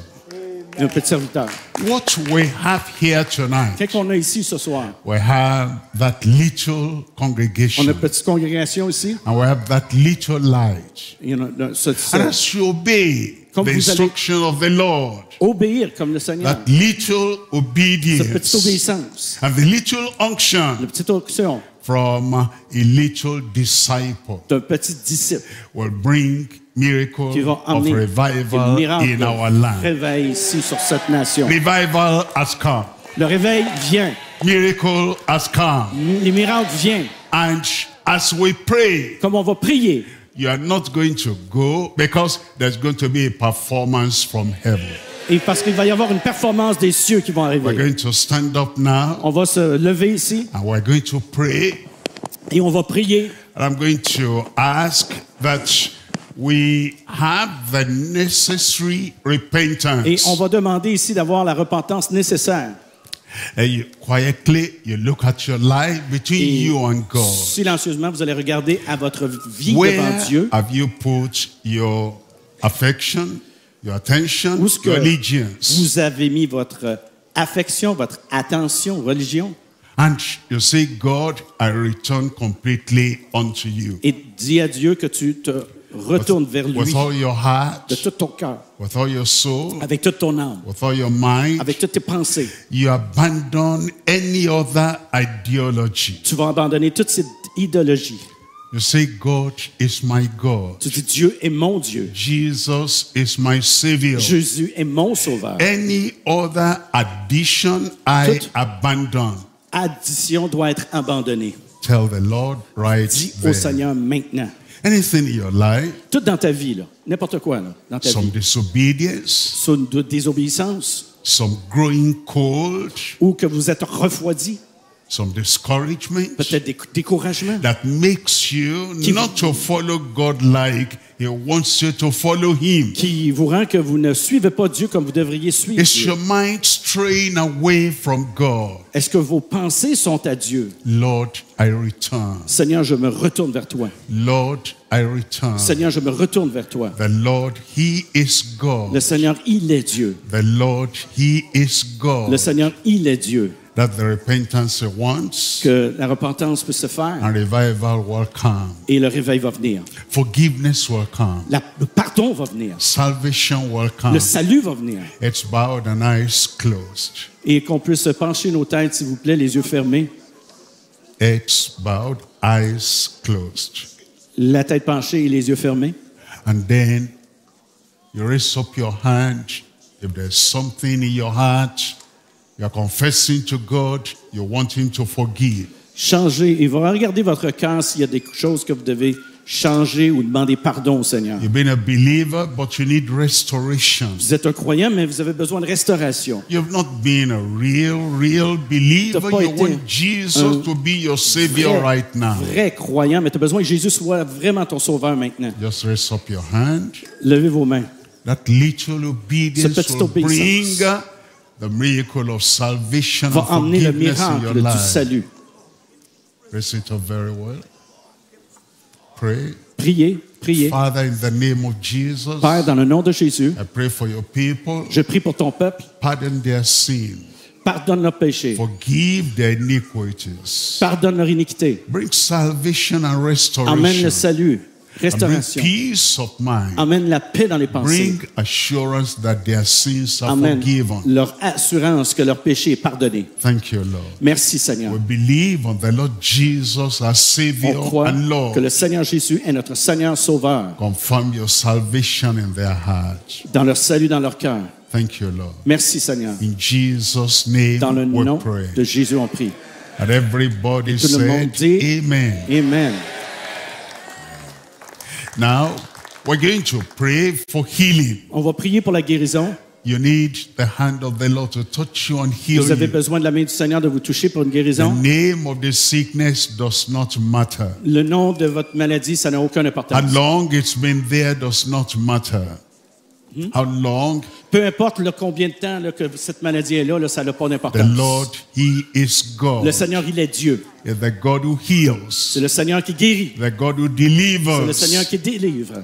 Un petit serviteur. What we have here tonight, Qu'est-ce qu'on a ici ce soir? we have that little On a congregation, une petite congrégation ici. and we have that little light. Il y en a And as you obey Comme the vous allez- instruction of the Lord, obéir comme le Seigneur. that little Cette petite obedience obéissance. and the little unction La petite onction from a little disciple d'un petit disciple will bring miracle qui va of emmener un revival miracle in our de land. réveil ici sur cette nation. Revival has come. Le réveil vient. Miracle has come. Les miracles viennent. And as we pray, Comme on va prier, you are not going to go because there's going to be a performance from heaven. et parce qu'il va y avoir une performance des cieux qui vont We're arriver. going to stand up now On va se lever ici and we're going to pray. et on va prier. And I'm going to ask that we have the necessary Et repentance. on va demander ici d'avoir la repentance nécessaire. And you quietly, you look at your life between Et you and God. silencieusement, vous allez regarder à votre vie Where devant Dieu. have you put your affection, your attention, Où est-ce que your allegiance? vous avez mis votre affection, votre attention, religion? And you say, God, I return completely unto you. Et dis à Dieu que tu te retournes vers lui With all your heart, de tout ton cœur, with all your soul, avec toute ton âme, with all your mind. avec toutes tes pensées. You abandon any other ideology. Tu vas abandonner toute cette idéologie. You say, God is my God. Tu dis, Dieu est mon Dieu. Jesus is my Savior. Jésus est mon sauveur. Any other addition I Tout- abandon. Addition doit être abandonnée. Tell the Lord right Dis au there. Seigneur maintenant. Anything in your life, Tout dans ta vie, là, n'importe quoi, là, dans ta some vie. disobedience, Soit une désobéissance, some growing cold, ou que vous êtes refroidi, some discouragement, peut-être des découragements, that makes you Qui- not to follow God like He wants you to follow Him. qui vous rend que vous ne suivez pas Dieu comme vous devriez suivre Is Dieu. your mind straying away from God? Est-ce que vos pensées sont à Dieu? Lord, I return. Seigneur, je me retourne vers toi. Lord, I return. Seigneur, je me retourne vers toi. The Lord, He is God. Le Seigneur, il est Dieu. The Lord, He is God. Le Seigneur, il est Dieu. That the repentance wants Que la repentance peut se faire and revival will come. et le réveil va venir. Forgiveness will come. Le pardon va venir. Salvation will come. Le salut va venir. It's bowed and eyes closed. Et qu'on puisse pencher nos têtes, s'il vous plaît, les yeux fermés. It's bowed, eyes closed. La tête penchée et les yeux fermés. And then you raise up your hand. If there's something in your heart, you're confessing to God, you want Him to forgive. Changez et va regarder votre cœur s'il y a des choses que vous devez changer ou demander pardon au Seigneur. You've been a believer, but you need restoration. Vous êtes un croyant, mais vous avez besoin de restauration. You've not been a real believer. T'as pas You été want Jesus to be your Savior right now. Vrai croyant, mais tu as besoin que Jésus soit vraiment ton sauveur maintenant. Just raise up your hand. Levez vos mains. That little obedience petite will bring obéissance the miracle of salvation Va and emmener le forgiveness in your miracle du life. salut. Raise it up very well. Pray. Priez, priez. Father, in the name of Jesus, Père, dans le nom de Jésus, I pray for your people. je prie pour ton peuple. Pardon their sin. Pardonne leurs péchés. Forgive their iniquities. Pardonne leur iniquité. Bring salvation and Amène restoration. le salut, And bring restauration. peace of mind. Amène la paix dans les pensées. Bring assurance that their sins are Amène forgiven. leur assurance que leur péché est pardonné. Thank you, Lord. Merci Seigneur. We believe on the Lord Jesus, our On Savior croit and Lord. que le Seigneur Jésus est notre Seigneur Sauveur. Confirm your salvation in their hearts. Dans leur salut, dans leur cœur. Thank you, Lord. Merci Seigneur. In Jesus' name Dans le we nom pray. de Jésus, on prie. And everybody Tout le monde said, dit Amen. Amen. Now, we're going to pray for healing. On va prier pour la guérison. You need the hand of the Lord to touch you and heal Vous avez you. besoin de la main du Seigneur de vous toucher pour une The guérison. name of the sickness does not matter. Le nom de votre maladie, ça n'a aucune How importance. long it's been there does not matter. How long? Peu importe combien de temps là, que cette maladie est là, ça n'a pas The d'importance. Lord, He is God. Le Seigneur, il est Dieu. Is the God who heals. C'est le Seigneur qui guérit. The God who C'est le delivers. Seigneur qui délivre.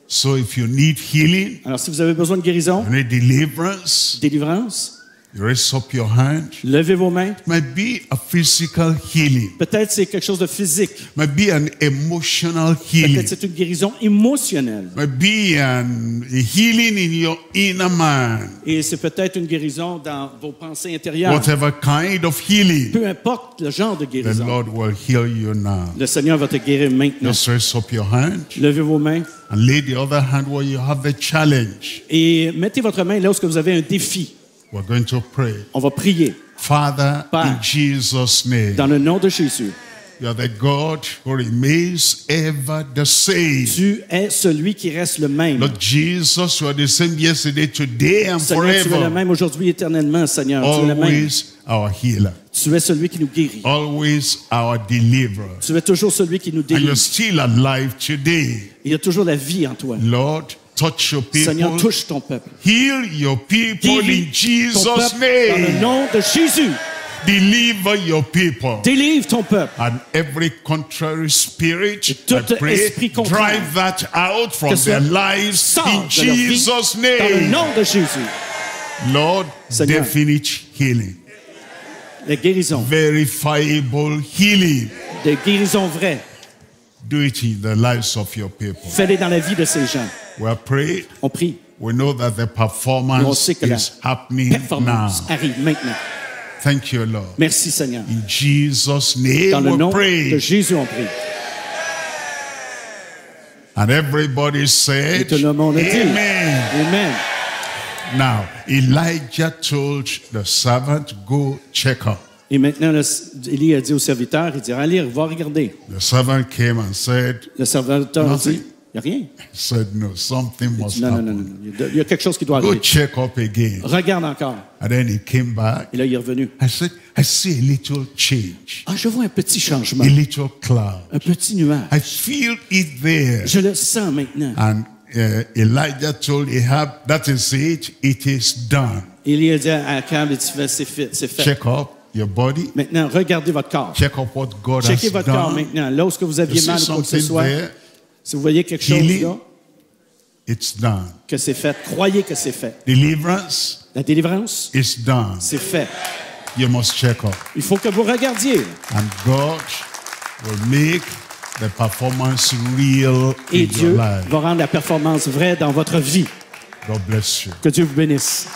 So if you need healing, Alors, si vous avez besoin de guérison, you need deliverance, délivrance, you raise up your hand. levez vos mains. It might be a physical healing. Peut-être c'est quelque chose de physique. It might be an emotional healing. Peut-être c'est une guérison émotionnelle. It might be a healing in your inner man. Et c'est peut-être une guérison dans vos pensées intérieures. Whatever kind of healing, Peu importe le genre de the guérison. Lord will heal you now. Le Seigneur va te guérir maintenant. Just raise up your hand Levez vos mains and lay the other hand where you have the challenge. et mettez votre main là où vous avez un défi. We're going to pray. On va prier Father, Père, in Jesus' name, dans le nom de Jésus. you are the God who remains ever the same. Tu es celui qui reste le même. Lord Jesus, you are the same yesterday, today, and Seigneur, tu es le forever. même aujourd'hui éternellement, Seigneur. Tu es le même. Always our healer. Tu es celui qui nous guérit. Always our deliverer. Tu es toujours celui qui nous And you're délivre. still alive today. Il y a toujours la vie en toi. Lord, touch your Seigneur, people. touche ton peuple. Heal your people in Guéris ton Jesus' peuple dans le name. nom de Jésus. Deliver your people. Délivre ton peuple. And every contrary spirit, Et tout I pray, esprit contraire drive that out from que soit their lives sort in de leur vie Jesus' dans le name. nom de Jésus. Lord, Seigneur. definite healing. La guérison. Verifiable healing. Des guérisons vraies. Do it in the lives of your people. Fais-les dans la vie de ces gens. We pray. On prie. We know that the Et on performance sait que la is happening now. performance arrive maintenant. Thank you, Lord. Merci Seigneur. In Jesus' Dans name le we nom de pray. Jésus, on prie. And everybody said, Et tout le monde a dit. Amen. Amen. Now, Elijah told the servant, go check up. Et maintenant, Élie a dit au serviteur, il dit, allez, va regarder. The servant came and said, Le serviteur a Nothing. dit, il n'y a rien. he said, no, something Il must dit, non, non, non, happen. non, il y a quelque chose qui doit Go arriver. check up again. Regarde encore. And then he came back. Et là, il est revenu. I said, I see a little change, Ah, je vois un petit changement, a little cloud. un petit nuage. I feel it there. Je le sens maintenant. And Elijah told Ahab, that is it, it is done. Élie a dit à Akab, il dit, c'est fait, c'est fait. Check up your body. Maintenant, regardez votre corps. Check up what God Checkez has votre corps done. maintenant. Là où est-ce que vous aviez You mal see ou quoi que ce something soit, there? Si vous voyez quelque chose Healing, là, it's done. que c'est fait, croyez que c'est fait. Deliverance, La délivrance, it's done. c'est fait. You must check up. Il faut que vous regardiez. And God will make the performance real Et in Dieu your life. va rendre la performance vraie dans votre vie. God bless you. Que Dieu vous bénisse.